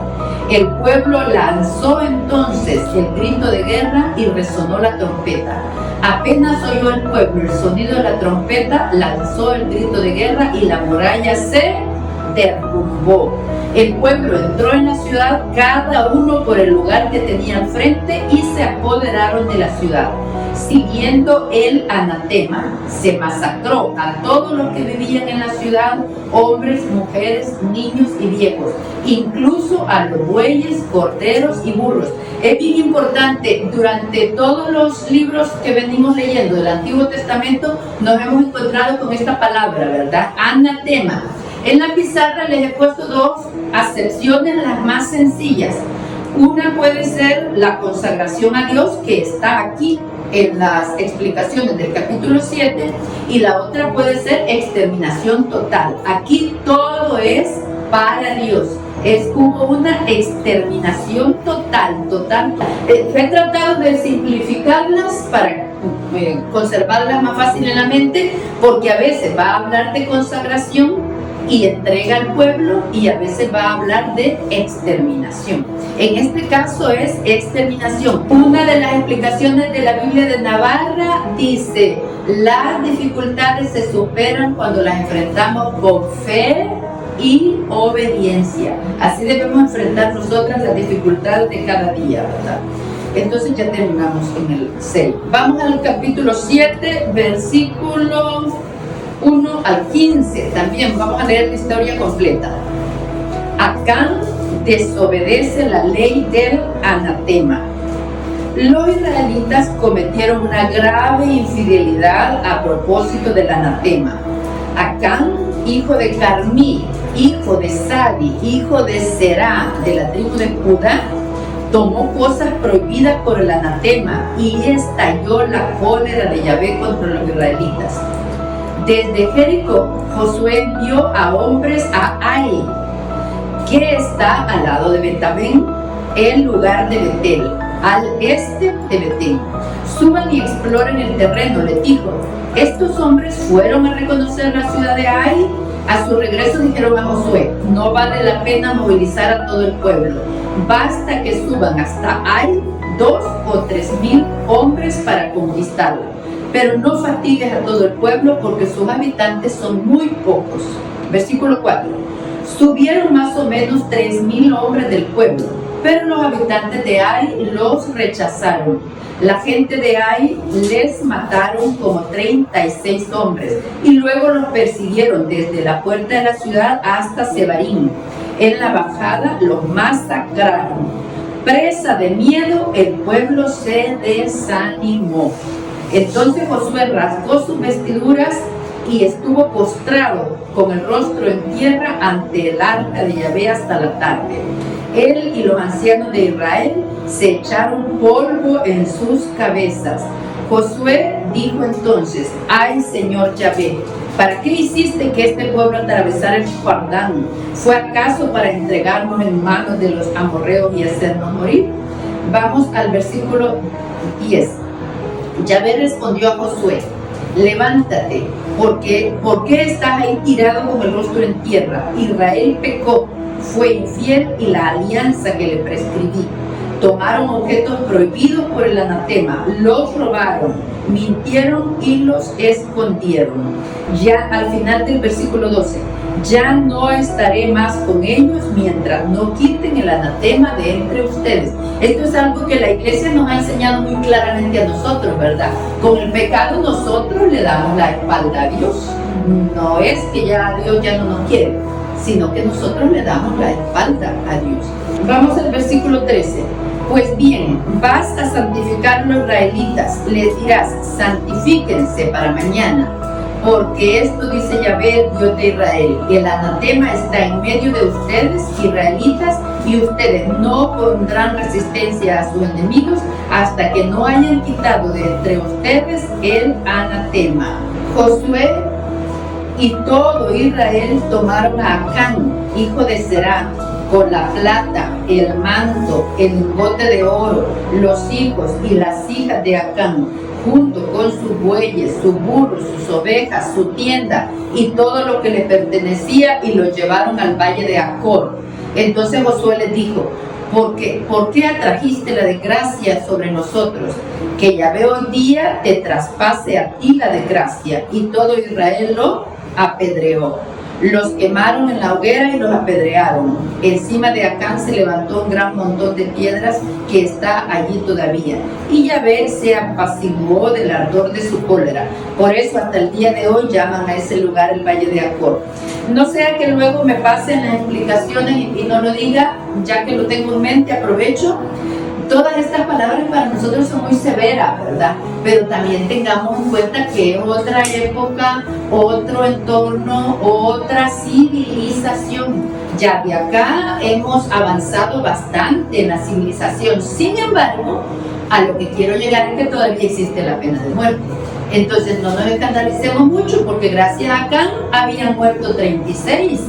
C: El pueblo lanzó entonces el grito de guerra y resonó la trompeta. Apenas oyó el pueblo el sonido de la trompeta, lanzó el grito de guerra y la muralla se derrumbó. El pueblo entró en la ciudad, cada uno por el lugar que tenía al frente, y se apoderaron de la ciudad. Siguiendo el anatema, se masacró a todos los que vivían en la ciudad, hombres, mujeres, niños y viejos, incluso a los bueyes, corderos y burros. Es bien importante, durante todos los libros que venimos leyendo del Antiguo Testamento, nos hemos encontrado con esta palabra, ¿verdad? Anatema. En la pizarra les he puesto 2 acepciones, las más sencillas. Una puede ser la consagración a Dios, que está aquí en las explicaciones del capítulo 7, y la otra puede ser exterminación total. Aquí todo es para Dios. Hubo una exterminación total. He tratado de simplificarlas para conservarlas más fácil en la mente, porque a veces va a hablar de consagración y entrega al pueblo, y a veces va a hablar de exterminación. En este caso es exterminación. Una de las explicaciones de la Biblia de Navarra dice: las dificultades se superan cuando las enfrentamos con fe y obediencia. Así debemos enfrentar nosotras las dificultades de cada día, ¿verdad? Entonces ya terminamos en el 6. Vamos al capítulo 7, versículos 1 al 15. También vamos a leer la historia completa. Acán desobedece la ley del anatema. Los israelitas cometieron una grave infidelidad a propósito del anatema. Acán, hijo de Carmí, hijo de Sadi, hijo de Será, de la tribu de Judá, tomó cosas prohibidas por el anatema, y estalló la cólera de Yahvé contra los israelitas. Desde Jericó, Josué envió a hombres a Ai, que está al lado de Betamén, el lugar de Betel, al este de Betel. Suban y exploren el terreno, les dijo. Estos hombres fueron a reconocer la ciudad de Ai. A su regreso dijeron a Josué: no vale la pena movilizar a todo el pueblo, basta que suban hasta Ai 2 o 3 mil hombres para conquistarlo. Pero no fatigues a todo el pueblo, porque sus habitantes son muy pocos. Versículo 4. Subieron más o menos 3.000 hombres del pueblo, pero los habitantes de Ai los rechazaron. La gente de Ai les mataron como 36 hombres, y luego los persiguieron desde la puerta de la ciudad hasta Sebarim. En la bajada los masacraron. Presa de miedo, el pueblo se desanimó. Entonces Josué rasgó sus vestiduras y estuvo postrado con el rostro en tierra ante el arca de Yahvé hasta la tarde. Él y los ancianos de Israel se echaron polvo en sus cabezas. Josué dijo entonces: ay, Señor Yahvé, ¿para qué hiciste que este pueblo atravesara el Jordán? ¿Fue acaso para entregarnos en manos de los amorreos y hacernos morir? Vamos al versículo 10. Yahvé respondió a Josué: levántate, ¿por qué estás ahí tirado con el rostro en tierra? Israel pecó, fue infiel, y la alianza que le prescribí, tomaron objetos prohibidos por el anatema, los robaron, mintieron y los escondieron. Ya al final del versículo 12, ya no estaré más con ellos mientras no quiten el anatema de entre ustedes. Esto es algo que la iglesia nos ha enseñado muy claramente a nosotros, ¿verdad? Con el pecado nosotros le damos la espalda a Dios. No es que ya Dios ya no nos quiere, sino que nosotros le damos la espalda a Dios. Vamos al versículo 13. Pues bien, vas a santificar a los israelitas, les dirás, santifíquense para mañana, porque esto dice Yahvé, Dios de Israel, el anatema está en medio de ustedes, israelitas, y ustedes no pondrán resistencia a sus enemigos hasta que no hayan quitado de entre ustedes el anatema. Josué y todo Israel tomaron a Acán, hijo de Zerá, con la plata, el manto, el lingote de oro, los hijos y las hijas de Acán, junto con sus bueyes, sus burros, sus ovejas, su tienda y todo lo que le pertenecía, y los llevaron al valle de Acor. Entonces Josué les dijo, ¿por qué atrajiste la desgracia sobre nosotros? Que Yahvé hoy día te traspase a ti la desgracia. Y todo Israel lo apedreó. Los quemaron en la hoguera y los apedrearon. Encima de Acán se levantó un gran montón de piedras que está allí todavía. Y Yahvé se apaciguó del ardor de su cólera. Por eso hasta el día de hoy llaman a ese lugar el Valle de Acor. No sea que luego me pasen las explicaciones y no lo diga, ya que lo tengo en mente, aprovecho. Todas estas palabras para nosotros son muy severas, ¿verdad? Pero también tengamos en cuenta que es otra época, otro entorno, otra civilización. Ya de acá hemos avanzado bastante en la civilización. Sin embargo, a lo que quiero llegar es que todavía existe la pena de muerte. Entonces no nos escandalicemos mucho, porque gracias a Acán habían muerto 36.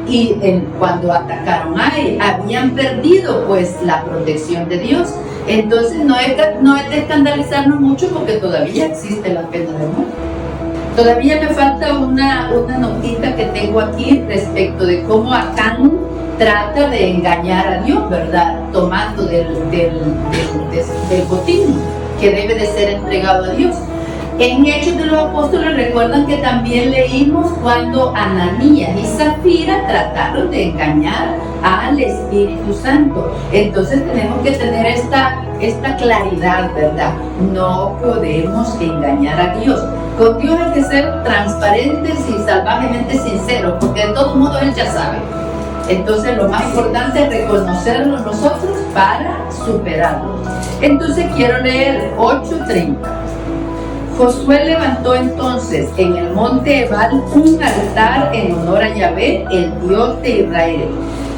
C: Y cuando atacaron a él, habían perdido pues la protección de Dios. Entonces no es de escandalizarnos mucho, porque todavía existe la pena de muerte. Todavía me falta una notita que tengo aquí respecto de cómo Acán trata de engañar a Dios, ¿verdad? Tomando del botín que debe de ser entregado a Dios. En Hechos de los Apóstoles recuerdan que también leímos cuando Ananías y Zafira trataron de engañar al Espíritu Santo. Entonces tenemos que tener esta claridad, ¿verdad? No podemos engañar a Dios. Con Dios hay que ser transparentes y salvajemente sinceros, porque de todos modos Él ya sabe. Entonces lo más importante es reconocerlo nosotros para superarlo. Entonces quiero leer 8:30. Josué levantó entonces en el monte Ebal un altar en honor a Yahvé, el Dios de Israel.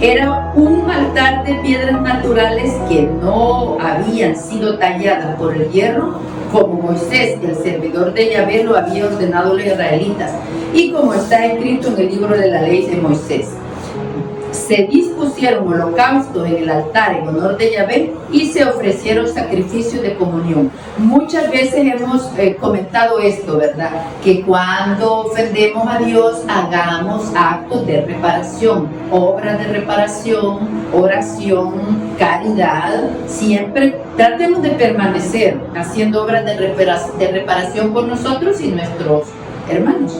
C: Era un altar de piedras naturales que no habían sido talladas por el hierro, como Moisés, el servidor de Yahvé, lo había ordenado a los israelitas, y como está escrito en el libro de la ley de Moisés. Se dispusieron holocaustos en el altar en honor de Yahvé y se ofrecieron sacrificios de comunión. Muchas veces hemos comentado esto, ¿verdad? Que cuando ofendemos a Dios, hagamos actos de reparación, obras de reparación, oración, caridad. Siempre tratemos de permanecer haciendo obras de reparación por nosotros y nuestros hermanos.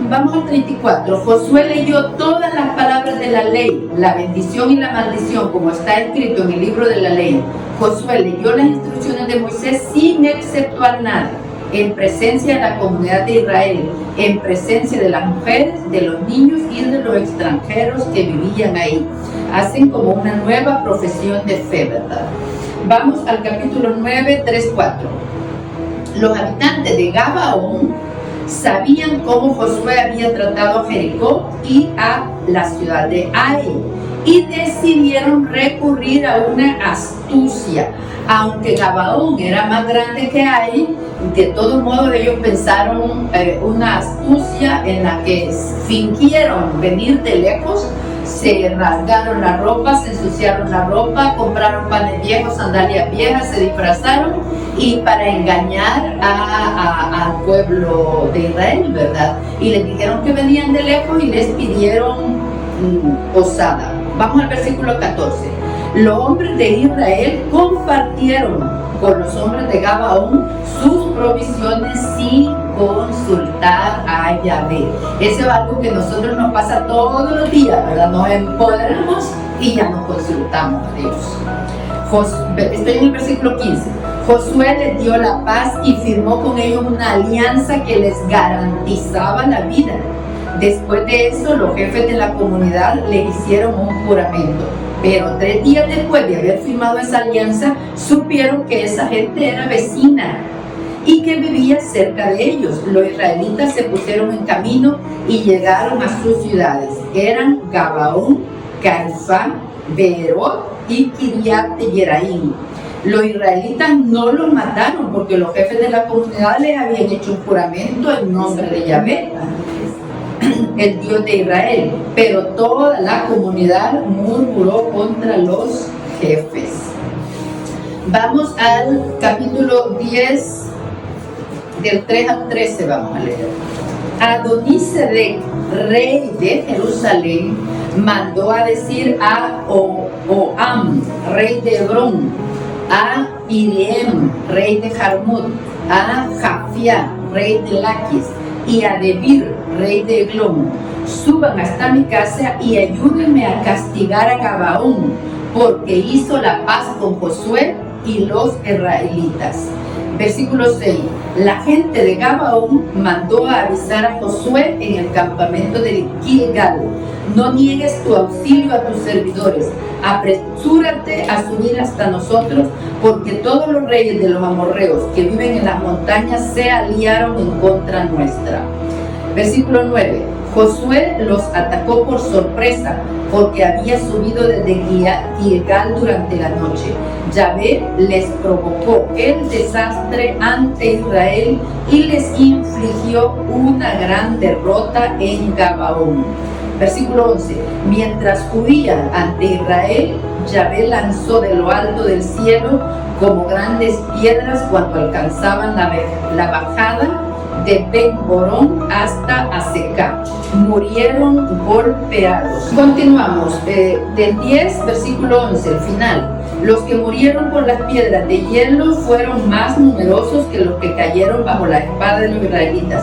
C: Vamos al 34. Josué leyó todas las palabras de la ley, la bendición y la maldición, como está escrito en el libro de la ley. Josué leyó las instrucciones de Moisés sin exceptuar nada, en presencia de la comunidad de Israel, en presencia de las mujeres, de los niños y de los extranjeros que vivían ahí. Hacen como una nueva profesión de fe, ¿verdad? Vamos al capítulo 9, 3, 4. Los habitantes de Gabaón sabían cómo Josué había tratado a Jericó y a la ciudad de Ai, y decidieron recurrir a una astucia. Aunque Gabaón era más grande que Ai, de todos modos ellos pensaron una astucia en la que fingieron venir de lejos, se rasgaron la ropa, se ensuciaron la ropa, compraron panes viejos, sandalias viejas, se disfrazaron, y para engañar al pueblo de Israel, ¿verdad? Y les dijeron que venían de lejos y les pidieron posada. Vamos al versículo 14. Los hombres de Israel compartieron con los hombres de Gabaón sus provisiones sin consultar a Yahvé. Eso es algo que a nosotros nos pasa todos los días, ¿verdad? Nos empoderamos y ya no consultamos a Dios. Estoy en el versículo 15. Josué les dio la paz y firmó con ellos una alianza que les garantizaba la vida. Después de eso, los jefes de la comunidad le hicieron un juramento. Pero 3 días después de haber firmado esa alianza, supieron que esa gente era vecina y que vivía cerca de ellos. Los israelitas se pusieron en camino y llegaron a sus ciudades. Eran Gabaón, Caifá, Beerot y Kiriat Jearim. Los israelitas no los mataron porque los jefes de la comunidad les habían hecho un juramento en nombre de Yahvé, el Dios de Israel, pero toda la comunidad murmuró contra los jefes. Vamos al capítulo 10, del 3 al 13 vamos a leer. Adonisedec, rey de Jerusalén, mandó a decir a Oam, rey de Hebrón, a Iriem, rey de Jarmut, a Jafia, rey de Laquis, y a Debir, rey de Eglón: suban hasta mi casa y ayúdenme a castigar a Gabaón, porque hizo la paz con Josué y los israelitas. Versículo 6. La gente de Gabaón mandó a avisar a Josué en el campamento de Gilgal: no niegues tu auxilio a tus servidores, apresúrate a subir hasta nosotros, porque todos los reyes de los amorreos que viven en las montañas se aliaron en contra nuestra. Versículo 9. Josué los atacó por sorpresa, porque había subido desde Gilgal durante la noche. Yahvé les provocó el desastre ante Israel y les infligió una gran derrota en Gabaón. Versículo 11. Mientras huían ante Israel, Yahvé lanzó de lo alto del cielo como grandes piedras cuando alcanzaban la bajada de Ben-Horón hasta Azekah. Murieron golpeados. Continuamos, del 10, versículo 11, el final. Los que murieron por las piedras de hielo fueron más numerosos que los que cayeron bajo la espada de los israelitas.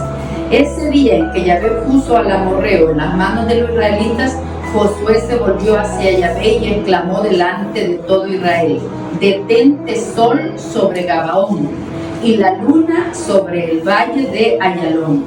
C: Ese día en que Yahvé puso al amorreo en las manos de los israelitas, Josué se volvió hacia Yahvé y exclamó delante de todo Israel: detente sol sobre Gabaón y la luna sobre el valle de Ayalón.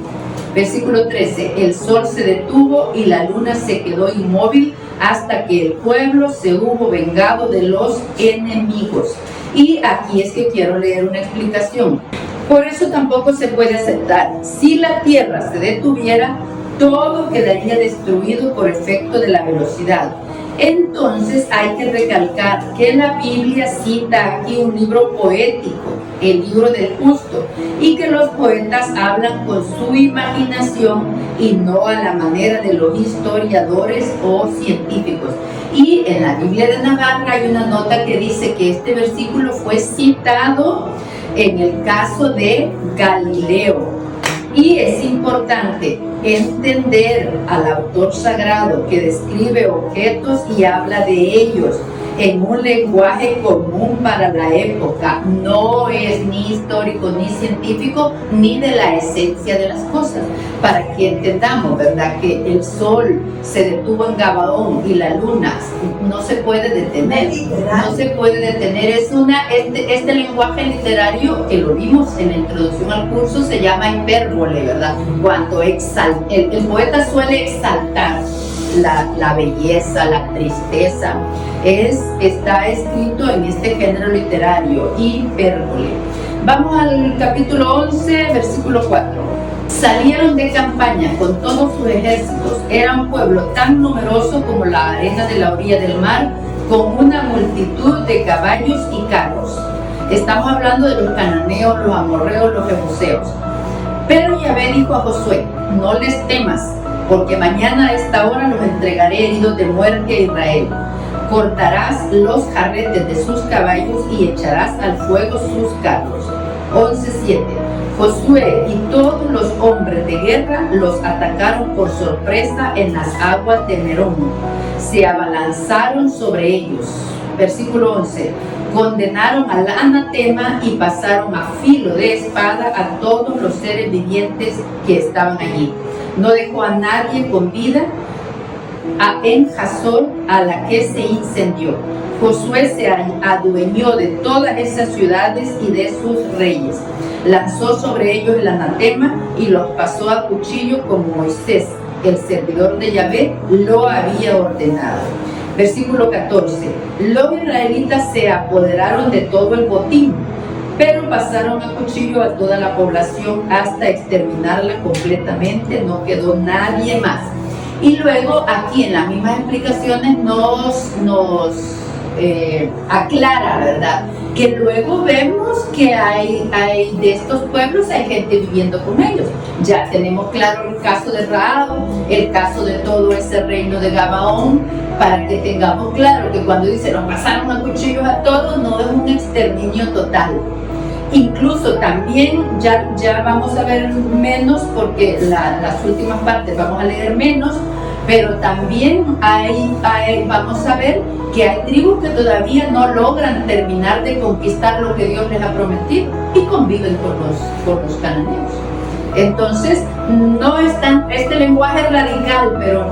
C: Versículo 13. El sol se detuvo y la luna se quedó inmóvil hasta que el pueblo se hubo vengado de los enemigos. Y aquí es que quiero leer una explicación. Por eso tampoco se puede aceptar: si la tierra se detuviera, todo quedaría destruido por efecto de la velocidad. Entonces hay que recalcar que la Biblia cita aquí un libro poético, el libro del justo, y que los poetas hablan con su imaginación y no a la manera de los historiadores o científicos. Y en la Biblia de Navarra hay una nota que dice que este versículo fue citado en el caso de Galileo. Y es importante entender al autor sagrado que describe objetos y habla de ellos en un lenguaje común para la época. No es ni histórico ni científico ni de la esencia de las cosas, para que entendamos, ¿verdad?, que el sol se detuvo en Gabaón y la luna no se puede detener, no se puede detener. Es este lenguaje literario que lo vimos en la introducción al curso se llama hipérbole, ¿verdad? Cuando el poeta suele exaltar la belleza, la tristeza, está escrito en este género literario, hipérbole. Vamos al capítulo 11, versículo 4. Salieron de campaña con todos sus ejércitos. Era un pueblo tan numeroso como la arena de la orilla del mar, con una multitud de caballos y carros. Estamos hablando de los cananeos, los amorreos, los jebuseos. Pero Yahvé dijo a Josué: no les temas, porque mañana a esta hora los entregaré heridos de muerte a Israel. Cortarás los jarretes de sus caballos y echarás al fuego sus carros. 11:7. Josué y todos los hombres de guerra los atacaron por sorpresa en las aguas de Merón. Se abalanzaron sobre ellos. Versículo 11. Condenaron al anatema y pasaron a filo de espada a todos los seres vivientes que estaban allí. No dejó a nadie con vida en Hazor, a la que se incendió. Josué se adueñó de todas esas ciudades y de sus reyes. Lanzó sobre ellos el anatema y los pasó a cuchillo como Moisés, el servidor de Yahvé, lo había ordenado. Versículo 14. Los israelitas se apoderaron de todo el botín, pero pasaron a cuchillo a toda la población hasta exterminarla completamente, no quedó nadie más. Y luego aquí en las mismas explicaciones nos aclara, ¿verdad? Que luego vemos que hay de estos pueblos hay gente viviendo con ellos. Ya tenemos claro el caso de Rahab, el caso de todo ese reino de Gabaón, para que tengamos claro que cuando dice nos pasaron a cuchillos a todos, no es un exterminio total. Incluso también ya vamos a ver menos, porque las últimas partes vamos a leer menos, pero también vamos a ver que hay tribus que todavía no logran terminar de conquistar lo que Dios les ha prometido y conviven con los cananeos. Entonces, no es este lenguaje es radical, pero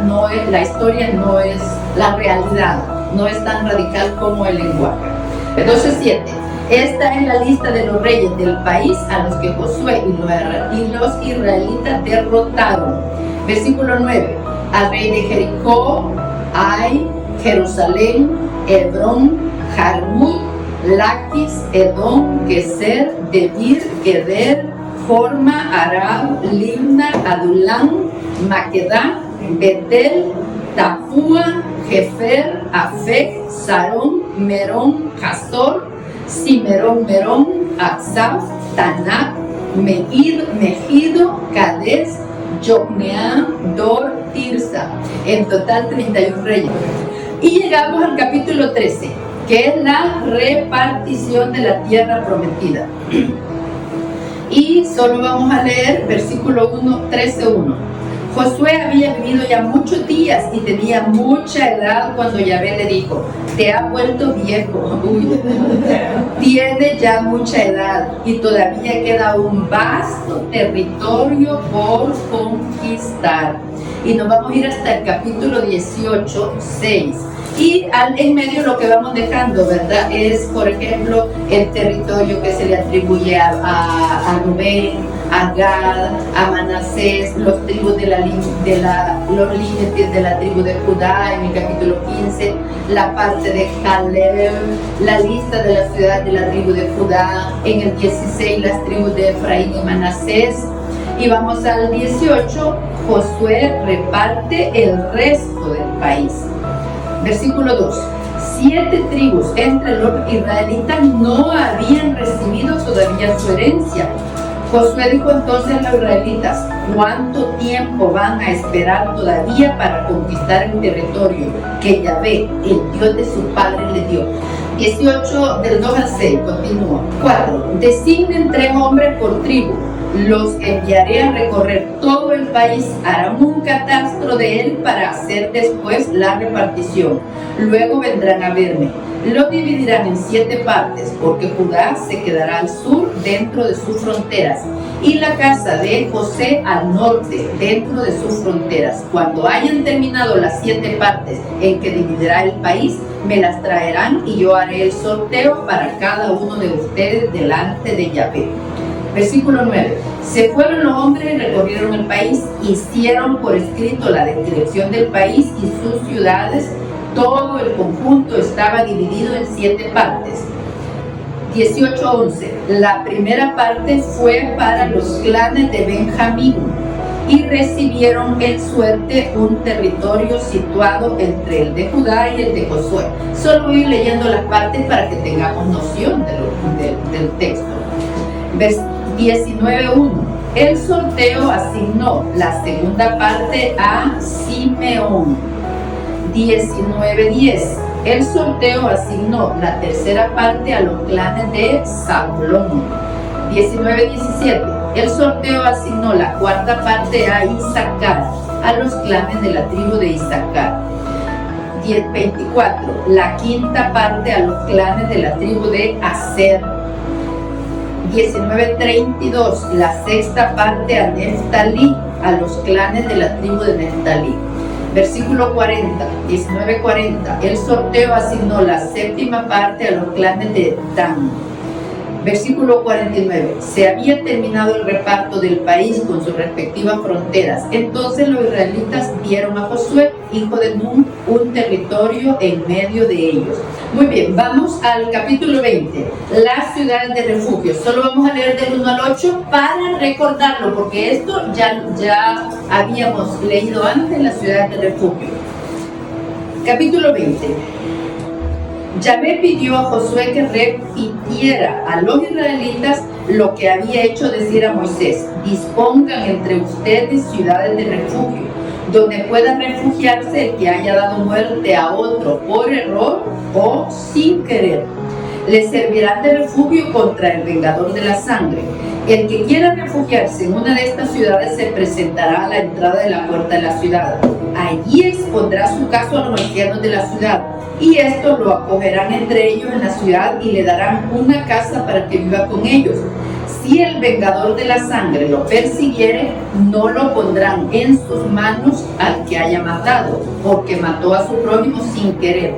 C: no es, la historia no es la realidad, no es tan radical como el lenguaje. Entonces, 7. Esta es la lista de los reyes del país a los que Josué y los israelitas derrotaron. Versículo 9. Al rey de Jericó, Ai, Jerusalén, Hebrón, Jarmut, Laquis, Edom, Geser, Debir, Geder, Horma, Arab, Libna, Adulam, Maquedá, Betel, Tapúa, Jefer, Afec, Sarón, Merón, Hazor, Simerón, Merón, Aksaf, Tanak, Megido, Cades, Yocneam, Dor, Tirsa. En total 31 reyes. Y llegamos al capítulo 13, que es la repartición de la tierra prometida. Y solo vamos a leer versículo 13:1. Josué había vivido ya muchos días y tenía mucha edad cuando Yahvé le dijo: te has vuelto viejo, tiene ya mucha edad y todavía queda un vasto territorio por conquistar. Y nos vamos a ir hasta el capítulo 18:6. Y en medio lo que vamos dejando, ¿verdad? Es, por ejemplo, el territorio que se le atribuye a Rubén, a Gad, a Manasés, los tribus los límites de la tribu de Judá en el capítulo 15, la parte de Caleb, la lista de la ciudad de la tribu de Judá, en el 16 las tribus de Efraín y Manasés. Y vamos al 18, Josué reparte el resto del país. Versículo 2. 7 tribus entre los israelitas no habían recibido todavía su herencia. Josué dijo entonces a los israelitas: ¿cuánto tiempo van a esperar todavía para conquistar el territorio que Yahvé, el Dios de su padre, les dio? 18, del 2 al 6, continúa. 4. Designen 3 hombres por tribu. Los enviaré a recorrer todo el país, harán un catastro de él para hacer después la repartición. Luego vendrán a verme. Lo dividirán en 7 partes, porque Judá se quedará al sur dentro de sus fronteras, y la casa de José al norte dentro de sus fronteras. Cuando hayan terminado las 7 partes en que dividirá el país, me las traerán y yo haré el sorteo para cada uno de ustedes delante de Yahvé. Versículo 9. Se fueron los hombres y recorrieron el país, hicieron por escrito la descripción del país y sus ciudades. Todo el conjunto estaba dividido en 7 partes. 18:11. La primera parte fue para los clanes de Benjamín y recibieron en suerte un territorio situado entre el de Judá y el de Josué. Solo voy leyendo las partes para que tengamos noción del texto. 19:1. El sorteo asignó la segunda parte a Simeón. 19:10. El sorteo asignó la tercera parte a los clanes de Zabulón. 19:17. El sorteo asignó la cuarta parte a Isaacar, a los clanes de la tribu de Isaacar. 24, la quinta parte a los clanes de la tribu de Aser. 19:32, la sexta parte a Neftalí, a los clanes de la tribu de Neftalí. Versículo 40, 19:40, el sorteo asignó la séptima parte a los clanes de Dan. Versículo 49, se había terminado el reparto del país con sus respectivas fronteras. Entonces los israelitas dieron a Josué, hijo de Nun, un territorio en medio de ellos. Muy bien, vamos al capítulo 20, las ciudades de refugio. Solo vamos a leer del 1 al 8 para recordarlo, porque esto ya habíamos leído antes, las ciudades de refugio. Capítulo 20. Yahvé pidió a Josué que repitiera a los israelitas lo que había hecho decir a Moisés: dispongan entre ustedes ciudades de refugio, donde pueda refugiarse el que haya dado muerte a otro por error o sin querer. Les servirán de refugio contra el vengador de la sangre. El que quiera refugiarse en una de estas ciudades se presentará a la entrada de la puerta de la ciudad. Allí expondrá su caso a los ancianos de la ciudad, y estos lo acogerán entre ellos en la ciudad y le darán una casa para que viva con ellos. Si el vengador de la sangre lo persiguiere, no lo pondrán en sus manos al que haya matado, porque mató a su prójimo sin querer.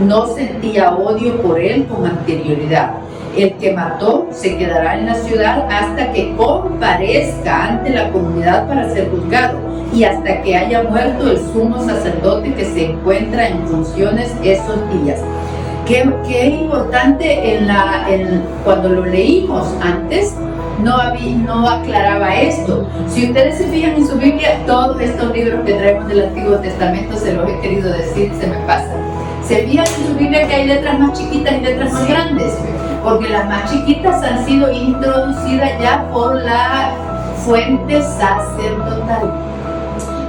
C: No sentía odio por él con anterioridad. El que mató se quedará en la ciudad hasta que comparezca ante la comunidad para ser juzgado, y hasta que haya muerto el sumo sacerdote que se encuentra en funciones esos días. Qué importante cuando lo leímos antes, no aclaraba esto. Si ustedes se fijan en su Biblia, todos estos libros que traemos del Antiguo Testamento se los he querido decir, se me pasa. Se fijan en su Biblia que hay letras más chiquitas y letras más grandes, porque las más chiquitas han sido introducidas ya por la fuente sacerdotal.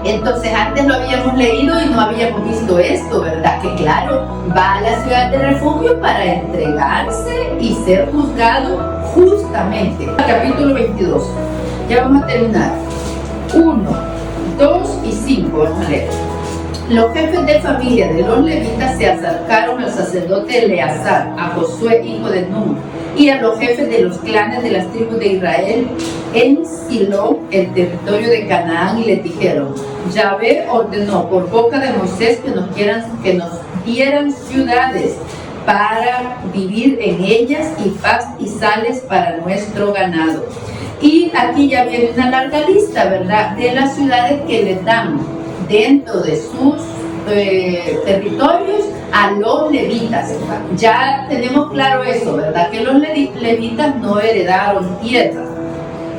C: Entonces antes lo habíamos leído y no habíamos visto esto, ¿verdad? Que claro, va a la ciudad de refugio para entregarse y ser juzgado justamente. Capítulo 22, ya vamos a terminar. 1, 2 y 5, vamos a leer. Los jefes de familia de los levitas se acercaron al sacerdote Eleazar, a Josué, hijo de Nun, y a los jefes de los clanes de las tribus de Israel en Silo, el territorio de Canaán, y les dijeron: Yahvé ordenó por boca de Moisés que nos dieran ciudades para vivir en ellas y pastizales para nuestro ganado. Y aquí ya viene una larga lista, ¿verdad?, de las ciudades que les dan dentro de sus territorios a los levitas. Ya tenemos claro eso, ¿verdad?, que los levitas no heredaron tierra,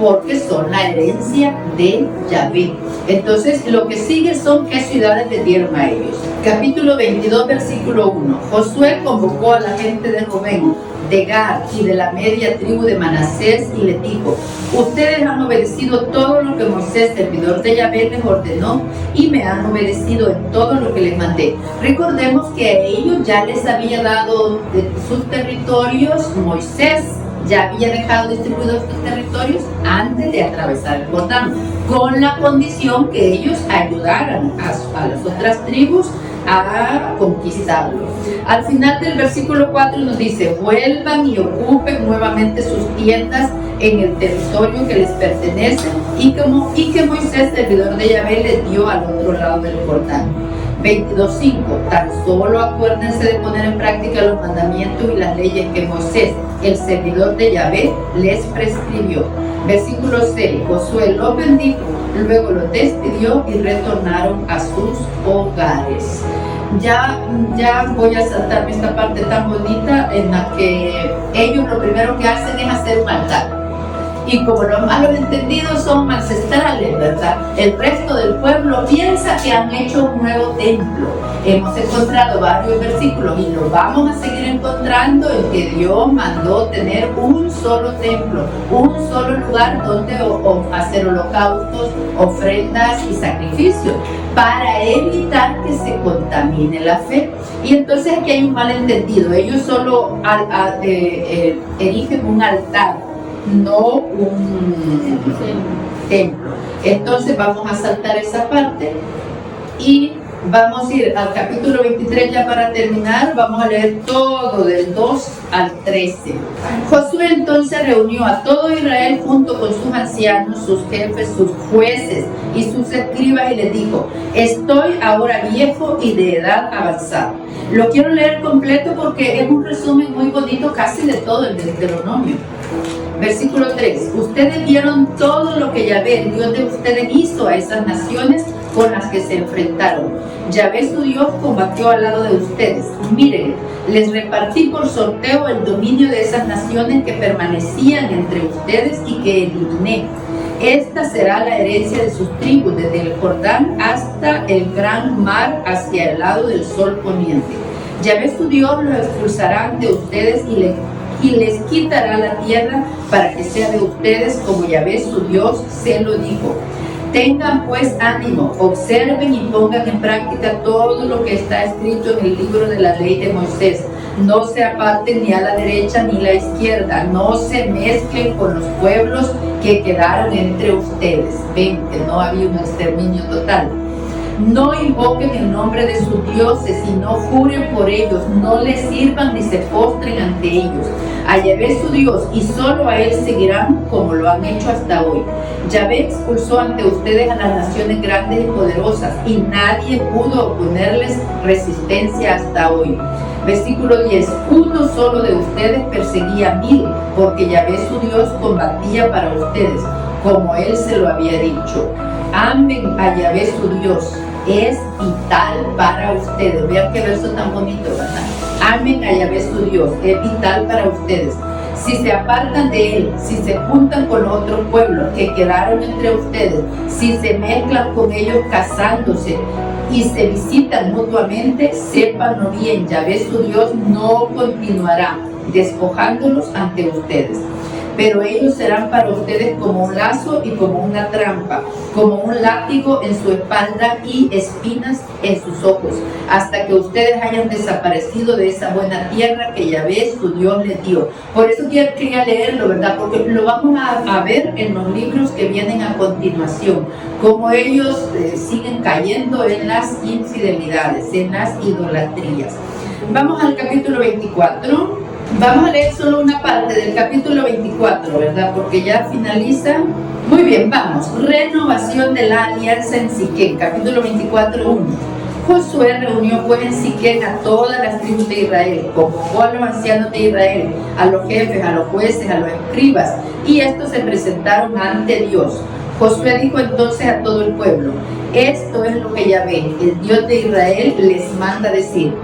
C: porque son la herencia de Yahvé. Entonces lo que sigue son qué ciudades les dieron a ellos. Capítulo 22, versículo 1. Josué convocó a la gente de Rubén, de Gad y de la media tribu de Manasés, y les dijo: ustedes han obedecido todo lo que Moisés, servidor de Yahvé, les ordenó, y me han obedecido en todo lo que les mandé. Recordemos que a ellos ya les había dado de sus territorios Moisés. Ya había dejado distribuidos estos territorios antes de atravesar el Jordán, con la condición que ellos ayudaran a las otras tribus a conquistarlo. Al final del versículo 4 nos dice: vuelvan y ocupen nuevamente sus tiendas en el territorio que les pertenece y que Moisés, servidor de Yahvé, les dio al otro lado del Jordán. 22:5. Tan solo acuérdense de poner en práctica los mandamientos y las leyes que Moisés, el servidor de Yahvé, les prescribió. Versículo 6. Josué los bendijo, luego los despidió y retornaron a sus hogares. Ya voy a saltarme esta parte tan bonita en la que ellos lo primero que hacen es hacer un altar. Y como los malos entendidos son ancestrales, ¿verdad?, el resto del pueblo piensa que han hecho un nuevo templo. Hemos encontrado varios versículos y los vamos a seguir encontrando en que Dios mandó tener un solo templo, un solo lugar donde hacer holocaustos, ofrendas y sacrificios, para evitar que se contamine la fe. Y entonces aquí hay un malentendido. Ellos solo erigen un altar, no un templo. Entonces vamos a saltar esa parte y Vamos a ir al capítulo 23 ya para terminar. Vamos a leer todo del 2 al 13. Josué entonces reunió a todo Israel junto con sus ancianos, sus jefes, sus jueces y sus escribas y les dijo: estoy ahora viejo y de edad avanzada. Lo quiero leer completo porque es un resumen muy bonito casi de todo el Deuteronomio. Versículo 3. Ustedes vieron todo lo que Yahvé, el Dios de ustedes, hizo a esas naciones con las que se enfrentaron. Yahvé su Dios combatió al lado de ustedes. Miren, les repartí por sorteo el dominio de esas naciones que permanecían entre ustedes y que eliminé. Esta será la herencia de sus tribus, desde el Jordán hasta el gran mar, hacia el lado del sol poniente. Yahvé su Dios los expulsará ante ustedes y les quitará la tierra para que sea de ustedes, como Yahvé su Dios se lo dijo. Tengan pues ánimo, observen y pongan en práctica todo lo que está escrito en el libro de la ley de Moisés. No se aparten ni a la derecha ni a la izquierda, no se mezclen con los pueblos que quedaron entre ustedes. Ven que no había un exterminio total. No invoquen el nombre de sus dioses y no juren por ellos, no les sirvan ni se postren ante ellos. A Yahvé su Dios y solo a él seguirán como lo han hecho hasta hoy. Yahvé expulsó ante ustedes a las naciones grandes y poderosas y nadie pudo oponerles resistencia hasta hoy. Versículo 10. Uno solo de ustedes perseguía a 1000, porque Yahvé su Dios combatía para ustedes, como él se lo había dicho. Amen a Yahvé su Dios, es vital para ustedes. Vean qué verso tan bonito, ¿verdad? Amen a Yahvé su Dios, es vital para ustedes. Si se apartan de él, si se juntan con otros pueblos que quedaron entre ustedes, si se mezclan con ellos casándose y se visitan mutuamente, sépanlo bien, Yahvé su Dios no continuará despojándolos ante ustedes. Pero ellos serán para ustedes como un lazo y como una trampa, como un látigo en su espalda y espinas en sus ojos, hasta que ustedes hayan desaparecido de esa buena tierra que Yahvé su Dios les dio. Por eso quería leerlo, ¿verdad? Porque lo vamos a ver en los libros que vienen a continuación, cómo ellos siguen cayendo en las infidelidades, en las idolatrías. Vamos al capítulo 24. Vamos a leer solo una parte del capítulo 24, ¿verdad? Porque ya finaliza. Muy bien, vamos. Renovación de la alianza en Siquén, capítulo 24, 1. Josué reunió pues en Siquén a todas las tribus de Israel, convocó a los ancianos de Israel, a los jefes, a los jueces, a los escribas, y estos se presentaron ante Dios. Josué dijo entonces a todo el pueblo: esto es lo que Yahvé, el Dios de Israel, les manda decir.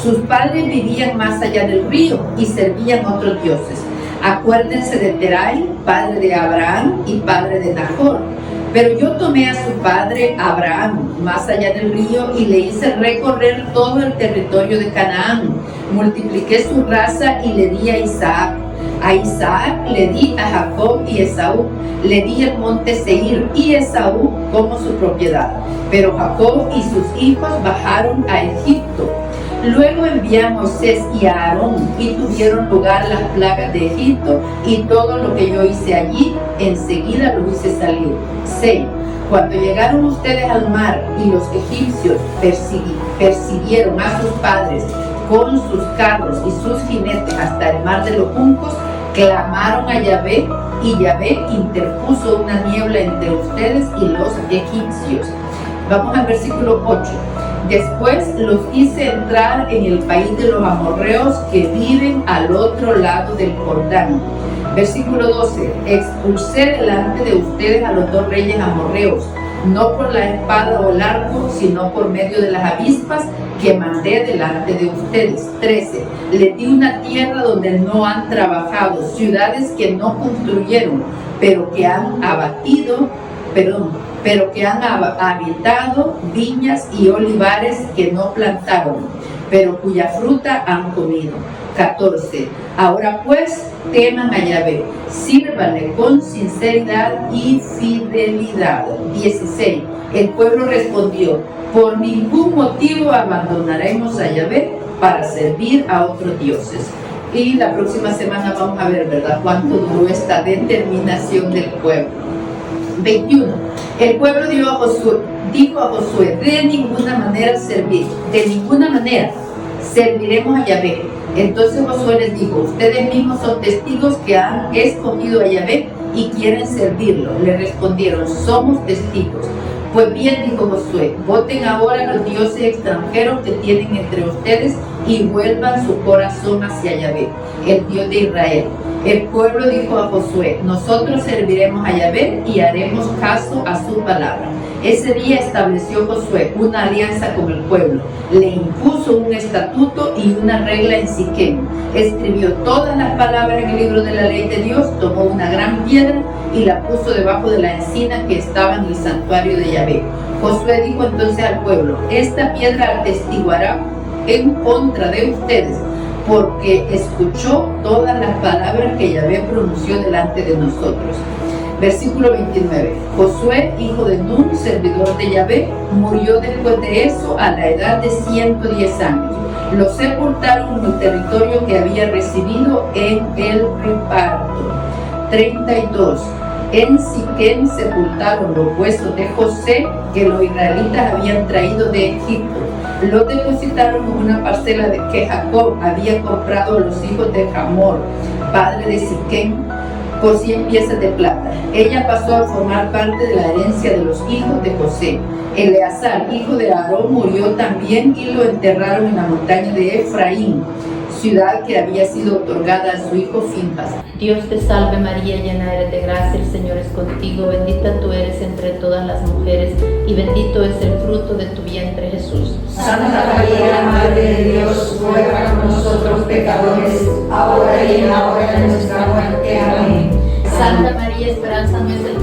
C: Sus padres vivían más allá del río y servían a otros dioses. Acuérdense de Terai, padre de Abraham y padre de Nahor. Pero yo tomé a su padre Abraham más allá del río y le hice recorrer todo el territorio de Canaán. Multipliqué su raza y le di a Isaac. A Isaac le di a Jacob y Esaú. Le di el monte Seir y Esaú como su propiedad. Pero Jacob y sus hijos bajaron a Egipto. Luego envié a Moisés y a Aarón y tuvieron lugar las plagas de Egipto y todo lo que yo hice allí, enseguida lo hice salir. 6. Cuando llegaron ustedes al mar y los egipcios persiguieron a sus padres con sus carros y sus jinetes hasta el mar de los juncos, clamaron a Yahvé y Yahvé interpuso una niebla entre ustedes y los egipcios. Vamos al versículo 8. Después los hice entrar en el país de los amorreos que viven al otro lado del Jordán. Versículo 12. Expulsé delante de ustedes a los 2 reyes amorreos, no por la espada o el arco, sino por medio de las avispas que mandé delante de ustedes. 13. Les di una tierra donde no han trabajado, ciudades que no construyeron, pero que han habitado viñas y olivares que no plantaron, pero cuya fruta han comido. 14. Ahora pues, teman a Yahvé, sírvanle con sinceridad y fidelidad. 16. El pueblo respondió: por ningún motivo abandonaremos a Yahvé para servir a otros dioses. Y la próxima semana vamos a ver, ¿verdad?, cuánto duró esta determinación del pueblo. 21. El pueblo dijo a Josué, de ninguna manera serviremos a Yahvé. Entonces Josué les dijo, ustedes mismos son testigos que han escogido a Yahvé y quieren servirlo. Le respondieron, somos testigos. Pues bien, dijo Josué, voten ahora a los dioses extranjeros que tienen entre ustedes y vuelvan su corazón hacia Yahvé, el Dios de Israel. El pueblo dijo a Josué, nosotros serviremos a Yahvé y haremos caso a su palabra. Ese día estableció Josué una alianza con el pueblo, le impuso un estatuto y una regla en Siquem, escribió todas las palabras en el libro de la ley de Dios, tomó una gran piedra y la puso debajo de la encina que estaba en el santuario de Yahvé. Josué dijo entonces al pueblo, esta piedra atestiguará en contra de ustedes, porque escuchó todas las palabras que Yahvé pronunció delante de nosotros. Versículo 29. Josué, hijo de Nun, servidor de Yahvé, murió después de eso a la edad de 110 años. Lo sepultaron en el territorio que había recibido en el reparto. 32. En Siquem sepultaron los huesos de José que los israelitas habían traído de Egipto. Los depositaron en una parcela que Jacob había comprado a los hijos de Hamor, padre de Siquem, por 100 piezas de plata. Ella pasó a formar parte de la herencia de los hijos de José. Eleazar, hijo de Aarón, murió también y lo enterraron en la montaña de Efraín, ciudad que había sido otorgada a su hijo Finjas.
A: Dios te salve María, llena eres de gracia, el Señor es contigo, bendita tú eres entre todas las mujeres y bendito es el fruto de tu vientre Jesús.
B: Santa María, Madre de Dios, ruega por nosotros pecadores, ahora y en la hora de nuestra muerte. Amén.
A: Santa María, esperanza nuestra